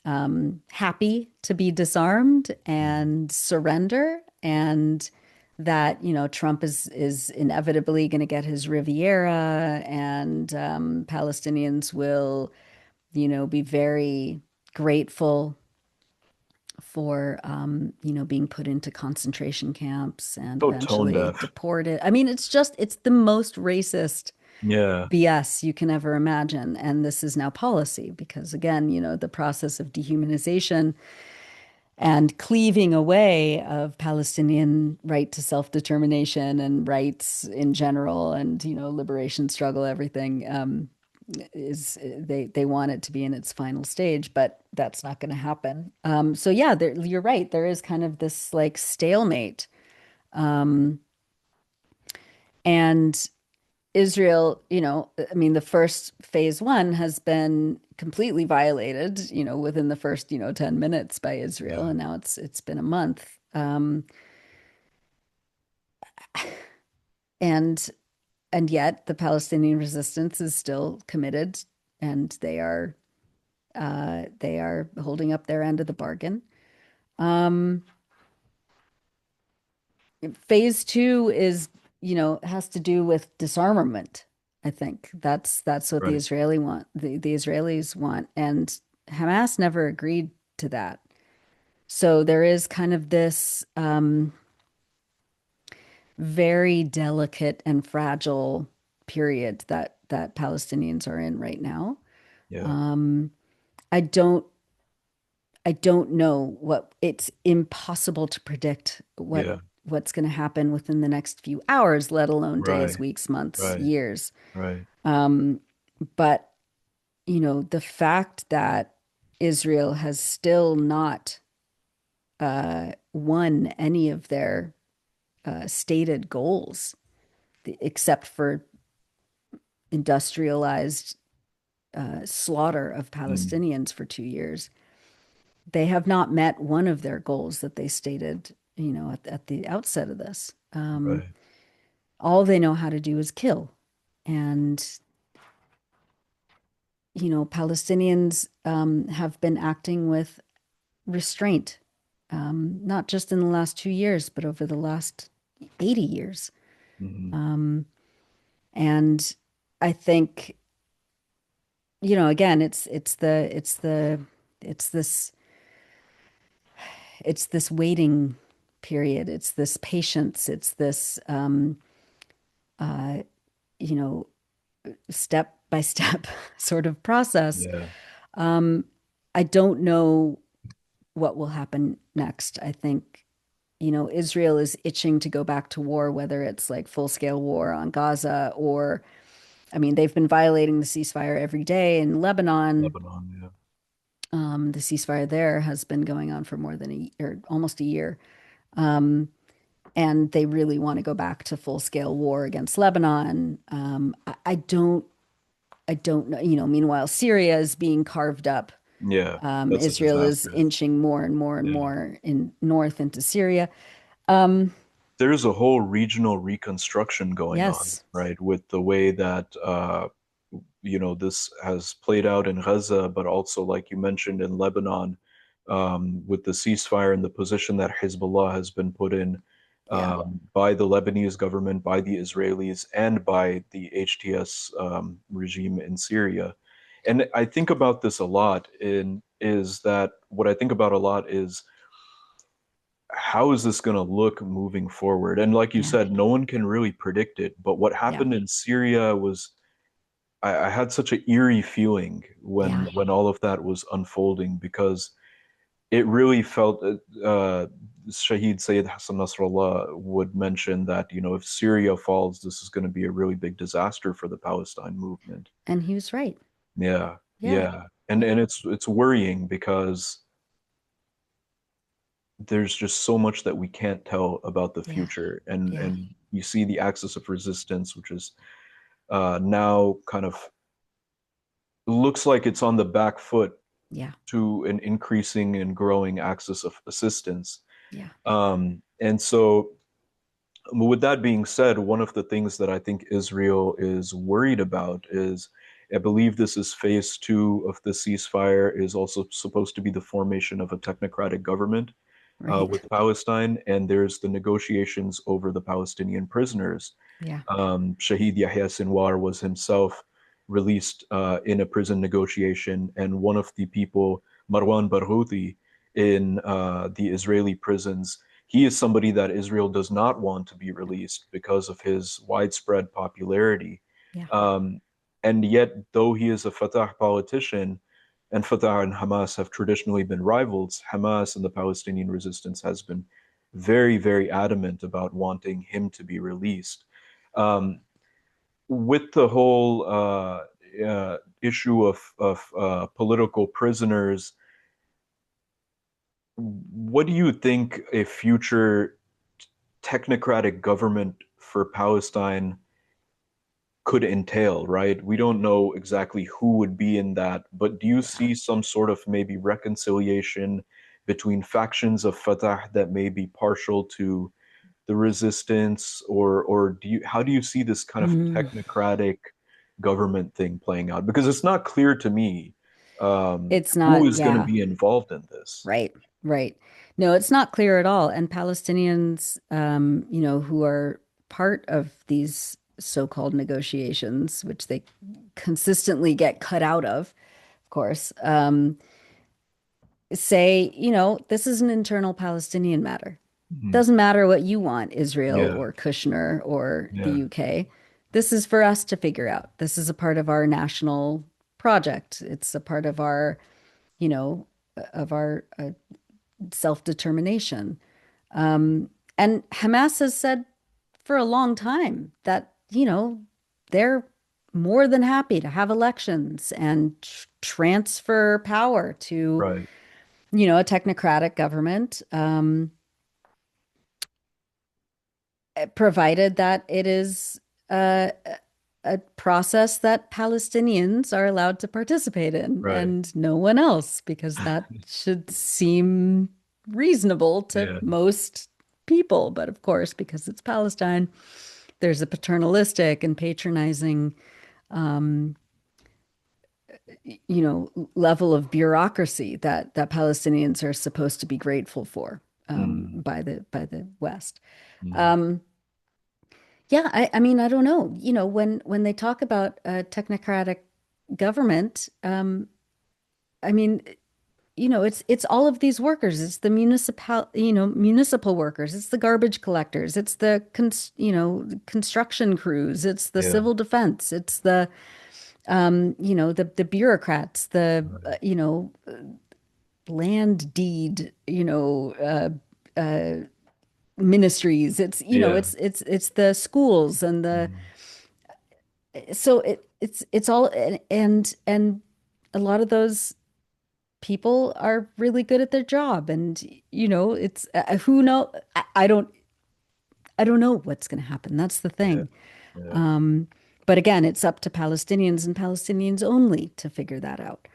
happy to be disarmed Mhm. and surrender, and that Trump is inevitably going to get his Riviera, and Palestinians will be very grateful for being put into concentration camps and So tone eventually deaf. deported. I mean, it's the most racist Yeah. BS you can ever imagine. And this is now policy because, again, the process of dehumanization and cleaving away of Palestinian right to self-determination and rights in general and, liberation struggle, everything is they want it to be in its final stage, but that's not going to happen. So yeah, you're right. There is kind of this like stalemate. Um, and Israel, I mean, the first phase one has been completely violated, within the first, 10 minutes by Israel, Yeah. and now it's been a month. And and yet the Palestinian resistance is still committed, and they are holding up their end of the bargain. Um, Phase two is, has to do with disarmament. I think that's what Right. the Israelis want, and Hamas never agreed to that. So there is kind of this very delicate and fragile period that Palestinians are in right now. Yeah. Um, I don't I don't know what it's impossible to predict Yeah. what's going to happen within the next few hours, let alone days, Right. weeks, months, Right. years. Right. Um, but the fact that Israel has still not won any of their stated goals, except for industrialized slaughter of Mm. Palestinians for 2 years, they have not met one of their goals that they stated, at the outset of this. Right. All they know how to do is kill. And, Palestinians have been acting with restraint, not just in the last 2 years, but over the last 80 years. Hmm. Um, and I think, again, it's this it's this waiting period. It's this patience. It's this, uh, you know, step by step sort of process. Yeah. Um, I don't know what will happen next. I think, Israel is itching to go back to war, whether it's like full scale war on Gaza or, I mean, they've been violating the ceasefire every day in Lebanon. Lebanon. Yeah. The ceasefire there has been going on for more than or almost a year. Um, and they really want to go back to full scale war against Lebanon. I don't know. Meanwhile, Syria is being carved up. Yeah. That's a Israel is disaster. inching more and more and Yeah. more in north into Syria. Um, There's a whole regional reconstruction going on, yes, right? With the way that this has played out in Gaza, but also, like you mentioned, in Lebanon, with the ceasefire and the position that Hezbollah has been put in yeah, by the Lebanese government, by the Israelis, and by the HTS regime in Syria. And I think about this a lot. In is that what I think about a lot is how is this going to look moving forward? And like you yeah, said, no one can really predict it. But what yeah, happened in Syria was I had such an eerie feeling when yeah, all of that was unfolding because it really felt Shahid Sayyid Hassan Nasrallah would mention that, if Syria falls, this is going to be a really big disaster for the Palestine movement. And he was right. Yeah, Yeah. yeah. And Yeah. and it's worrying because there's just so much that we can't tell about the Yeah. future. And Yeah. and you see the axis of resistance, which is now kind of looks like it's on the back foot Yeah. to an increasing and growing axis of assistance. Yeah. And so, with that being said, one of the things that I think Israel is worried about is, I believe this is phase two of the ceasefire, is also supposed to be the formation of a technocratic government Right. with Palestine, and there's the negotiations over the Palestinian prisoners. Yeah. Shahid Yahya Sinwar was himself released in a prison negotiation, and one of the people, Marwan Barghouti, in the Israeli prisons, he is somebody that Israel does not want to be released because of his widespread popularity. Yeah. Um, and yet, though he is a Fatah politician, and Fatah and Hamas have traditionally been rivals, Hamas and the Palestinian resistance has been very, very adamant about wanting him to be released. Um, with the whole issue of political prisoners, what do you think a future technocratic government for Palestine could entail, right? We don't know exactly who would be in that, but do you Yeah. see some sort of maybe reconciliation between factions of Fatah that may be partial to the resistance, or how do you see this kind of Mm. technocratic government thing playing out? Because it's not clear to me It's who not, is going to yeah. be involved in this. Right, right. No, it's not clear at all. And Palestinians, who are part of these so-called negotiations, which they consistently get cut out of course, say, this is an internal Palestinian matter. Mhm. Doesn't matter what you want, Israel Yeah, or Kushner or the yeah, UK. This is for us to figure out. This is a part of our national project. It's a part of our, you know, of our self-determination. And Hamas has said for a long time that, they're more than happy to have elections and transfer power to, right. a technocratic government, provided that it is a process that Palestinians are allowed to participate in Right. and no one else, because that should seem reasonable to Yeah. most people. But of course, because it's Palestine, there's a paternalistic and patronizing, level of bureaucracy that Palestinians are supposed to be grateful for, Mm, by the West. mm, Um, Yeah, I mean, I don't know. When they talk about a technocratic government, I mean, it's all of these workers. It's the municipal workers. It's the garbage collectors. It's the construction crews. It's the yeah. civil defense. It's the bureaucrats, the Right. land deed, ministries. It's you know, Yeah. it's the schools and the Mm, so it's all and a lot of those people are really good at their job, and it's who know I don't know what's going to happen. That's the yeah. thing. Yeah. But again, it's up to Palestinians and Palestinians only to figure that out.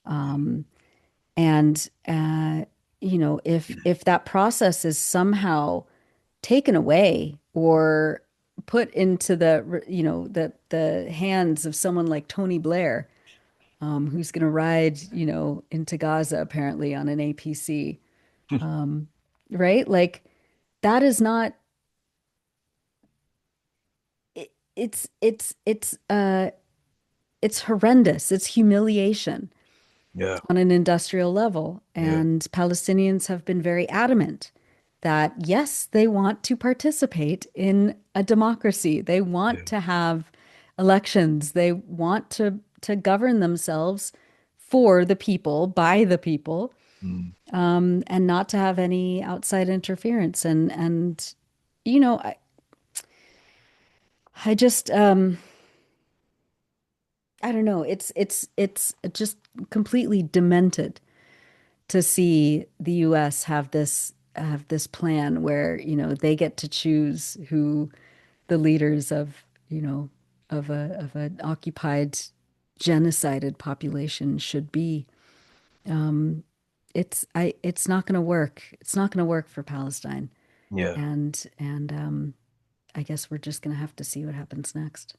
And if that process is somehow taken away or put into the hands of someone like Tony Blair, who's going to ride, into Gaza apparently on an APC, right? Like that is not it, it's horrendous. It's humiliation Yeah. on an industrial level. Yeah. And Palestinians have been very adamant that yes, they want to participate in a democracy. They Yeah. want to have elections. They want to govern themselves for the people, by the people. Mm. and not to have any outside interference. And you know, I just I don't know. It's just completely demented to see the US have this plan where, they get to choose who the leaders of, of an occupied, genocided population should be. Um, it's not going to work. It's not going to work for Palestine. Yeah. And I guess we're just going to have to see what happens next.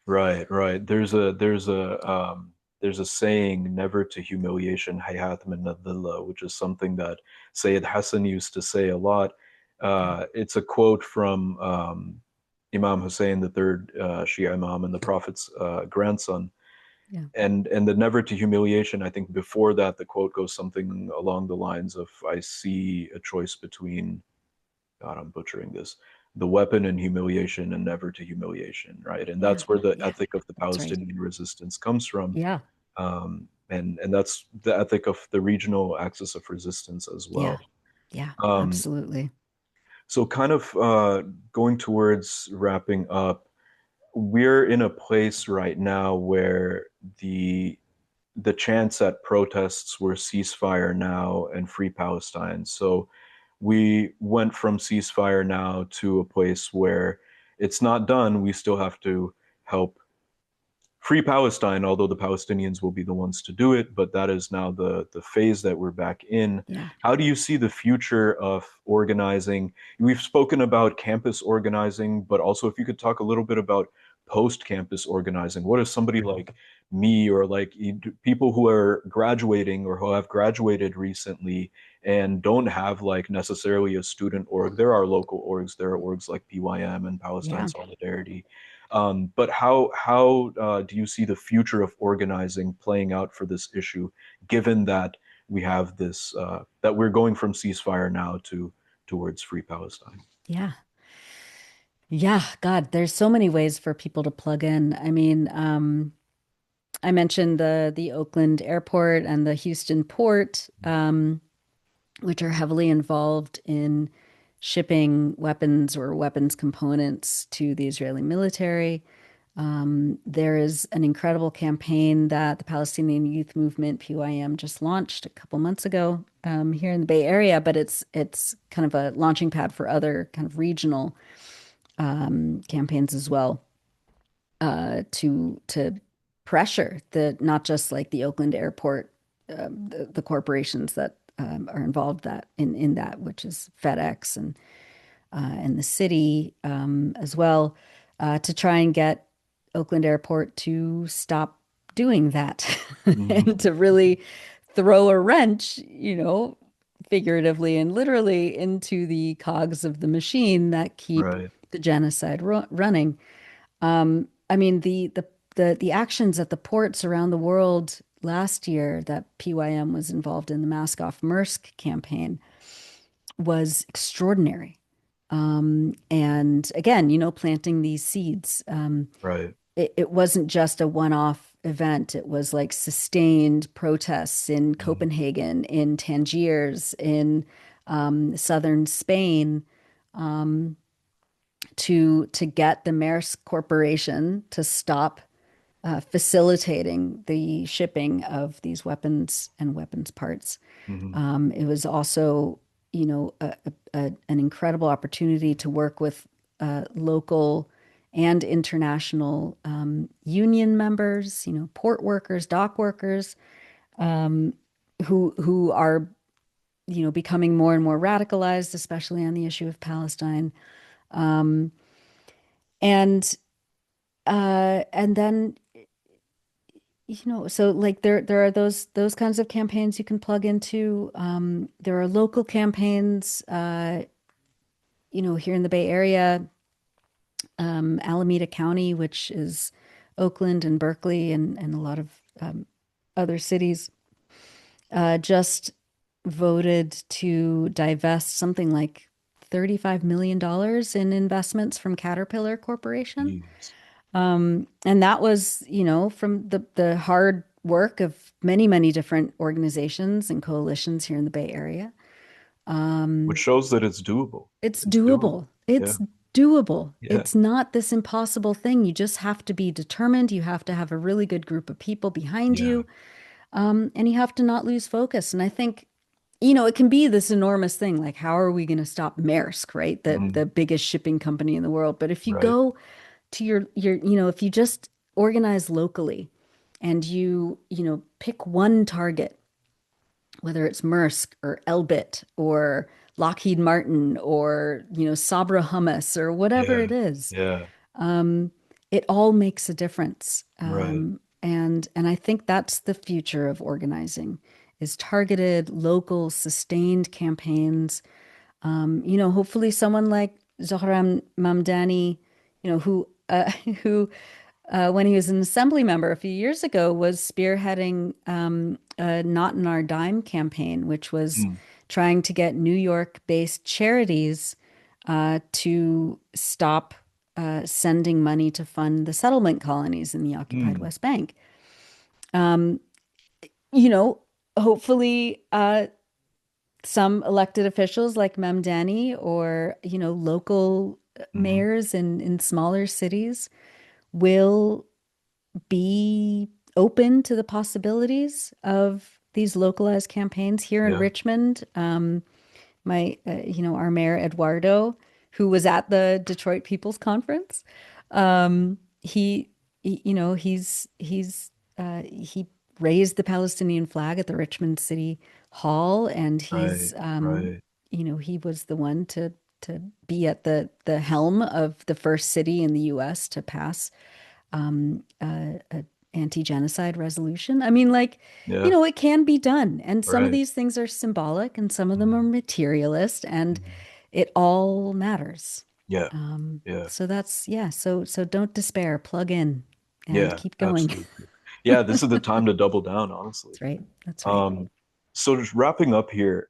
Right, right. There's a saying, never to humiliation, hayat min adh-dhilla, which is something that Sayyid Hassan used to say a lot. Yeah, It's a quote from Imam Hussein, the third Shia Imam and the Prophet's grandson. yeah, And the never to humiliation, I think before that the quote goes something along the lines of, I see a choice between, God, I'm butchering this, the weapon and humiliation and never to humiliation, right? And yeah, that's where the yeah. ethic of the That's right. Palestinian resistance comes from. Yeah, And that's the ethic of the regional axis of resistance as yeah, well. yeah, Um, absolutely. so kind of going towards wrapping up, we're in a place right now where the chance at protests were ceasefire now and free Palestine. So we went from ceasefire now to a place where it's not done. We still have to help free Palestine, although the Palestinians will be the ones to do it. But that is now the phase that we're back in. Yeah. How do you see the future of organizing? We've spoken about campus organizing, but also if you could talk a little bit about post-campus organizing. What is somebody like me or like people who are graduating or who have graduated recently and don't have like necessarily a student org? There are local orgs. There are orgs like PYM and Palestine Yeah. Solidarity. But how do you see the future of organizing playing out for this issue, given that we have this that we're going from ceasefire now to towards free Palestine? Yeah. Yeah. God, there's so many ways for people to plug in. I mean, I mentioned the Oakland airport and the Houston port, which are heavily involved in shipping weapons or weapons components to the Israeli military. There is an incredible campaign that the Palestinian Youth Movement (PYM) just launched a couple months ago here in the Bay Area, but it's kind of a launching pad for other kind of regional campaigns as well, to pressure the not just like the Oakland airport, the corporations that are involved that in that, which is FedEx and the city as well, to try and get Oakland Airport to stop doing that Hmm. and to really throw a wrench, figuratively and literally into the cogs of the machine that keep Right. the genocide running. I mean, the actions at the ports around the world last year that PYM was involved in, the Mask Off Maersk campaign, was extraordinary. And again, planting these seeds. Right. It wasn't just a one-off event. It was like sustained protests in Mhm. Copenhagen, in Tangiers, in southern Spain, to get the Maersk Corporation to stop facilitating the shipping of these weapons and weapons parts. Mhm. It was also, an incredible opportunity to work with local and international union members, port workers, dock workers, who are, becoming more and more radicalized, especially on the issue of Palestine. Um, and then, so like there are those kinds of campaigns you can plug into. There are local campaigns, here in the Bay Area, Alameda County, which is Oakland and Berkeley and a lot of other cities, just voted to divest something like $35 million in investments from Caterpillar Corporation. Jeez. And that was, from the hard work of many, many different organizations and coalitions here in the Bay Area. Which Um, shows that it's doable. it's It's doable. doable. Yeah. It's doable. Yeah. It's not this impossible thing. You just have to be determined. You have to have a really good group of people behind Yeah. you. And you have to not lose focus. And I think, it can be this enormous thing, like how are we going to stop Maersk, right? The Mhm. biggest shipping company in the world. But if you Right. go to if you just organize locally and pick one target, whether it's Maersk or Elbit or Lockheed Martin or, Sabra Hummus or whatever Yeah. it is, Yeah. um, it all makes a difference. Right. And I think that's the future of organizing is targeted, local, sustained campaigns. Hopefully someone like Zohran Mamdani, who who when he was an assembly member a few years ago, was spearheading a Not in Our Dime campaign, which was Mm. trying to get New York-based charities to stop sending money to fund the settlement colonies in the occupied Mm. West Bank. Um, you know, hopefully, some elected officials like Mamdani or, local Mhm. mayors in smaller cities will be open to the possibilities of these localized campaigns here in Yeah. Richmond. Our mayor Eduardo, who was at the Detroit People's Conference, he raised the Palestinian flag at the Richmond City Hall, and Right. Right. he was the one to be at the helm of the first city in the U.S. to pass a anti-genocide resolution. I mean, like, Yeah. it can be done. And some of Right. these things are symbolic and some of them are Mhm. materialist, and Mhm. it all matters. Yeah. Yeah. So that's, yeah. So don't despair, plug in and Yeah. keep going. Absolutely. Yeah. This is the time to double down, honestly. That's right. That's right. Um, so just wrapping up here,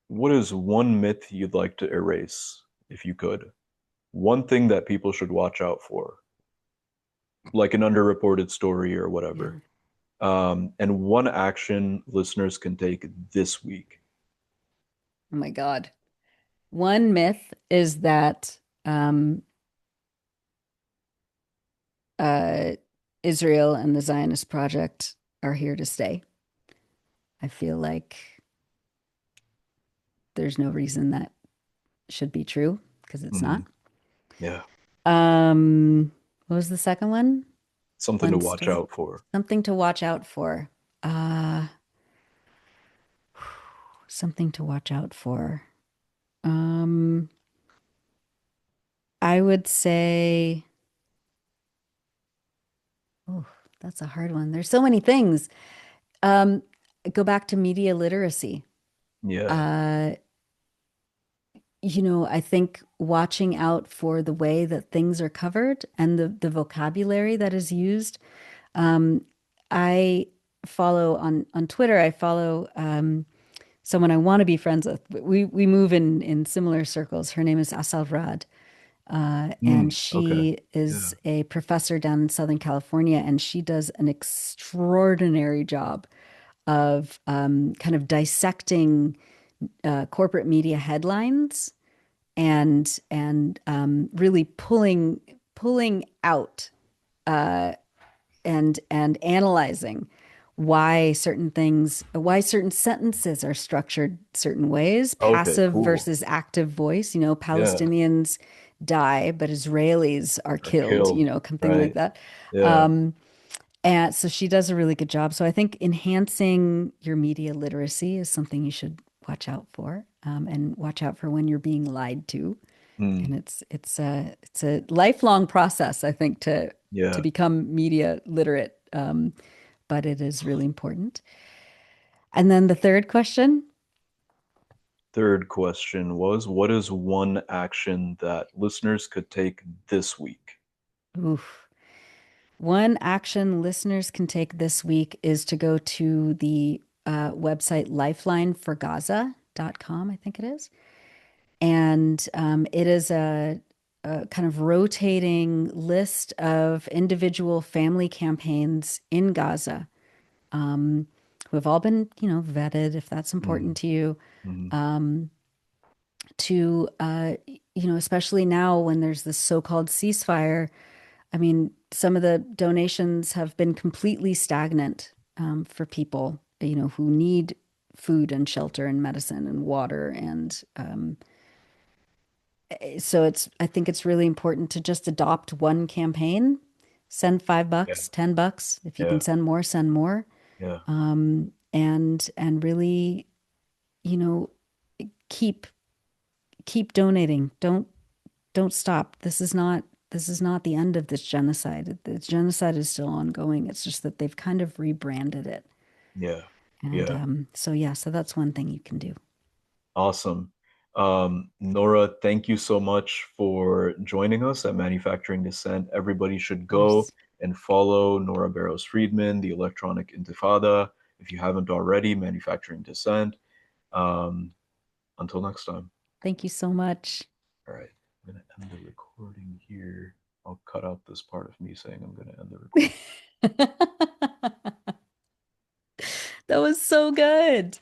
what is one myth you'd like to erase if you could? One thing that people should watch out for, like an underreported story or Yeah. whatever. And one action listeners can take this week. Oh my God. One myth is that um, uh, Israel and the Zionist project are here to stay. I feel like there's no reason that should be true because it's not. Mhm. Yeah. What was the second one? Something to One watch story. out for. Something to watch out for. Uh, Something to watch out for. Um, I would say, oh, that's a hard one. There's so many things. Um, Go back to media literacy. Yeah. Uh, I think watching out for the way that things are covered and the vocabulary that is used. Um, I follow on Twitter, I follow someone I want to be friends with. We move in similar circles. Her name is Asal Rad, and Okay. she is Yeah. a professor down in Southern California, and she does an extraordinary job of kind of dissecting corporate media headlines and really pulling out and analyzing why certain sentences are structured certain ways, Okay, passive cool. versus active voice. Yeah. Palestinians die, but Israelis are Are killed, killed. something like Right. that. Yeah. Um, and so she does a really good job. So I think enhancing your media literacy is something you should watch out for, and watch out for when you're being lied to. Mm. And it's a lifelong process, I think, to Yeah. become media literate. But it is really important. And then the third question, Third question was, what is one action that listeners could take this week? oof. One action listeners can take this week is to go to the website lifelineforgaza.com, I think it is. And it is a kind of rotating list of individual family campaigns in Gaza, who have all been, vetted, if that's Mm, important to you, mm, um, to, especially now when there's this so-called ceasefire. I mean, some of the donations have been completely stagnant, for people, who need food and shelter and medicine and water. And so I think it's really important to just adopt one campaign, send yeah, $5, $10. If you can yeah, send more, send more. yeah, And really, you know, keep keep donating. Don't stop. This is not the end of this genocide. The genocide is still ongoing. It's just that they've kind of rebranded it. yeah, And yeah. so yeah, so that's one thing you can do. Of Awesome. Nora, thank you so much for joining us at Manufacturing Dissent. Everybody should go course. and follow Nora Barrows-Friedman, the Electronic Intifada. If you haven't already, Manufacturing Dissent. Um, until next time. Thank you so much. All right, I'm going to end the recording here. I'll cut out this part of me saying I'm going to end the recording. That was so good.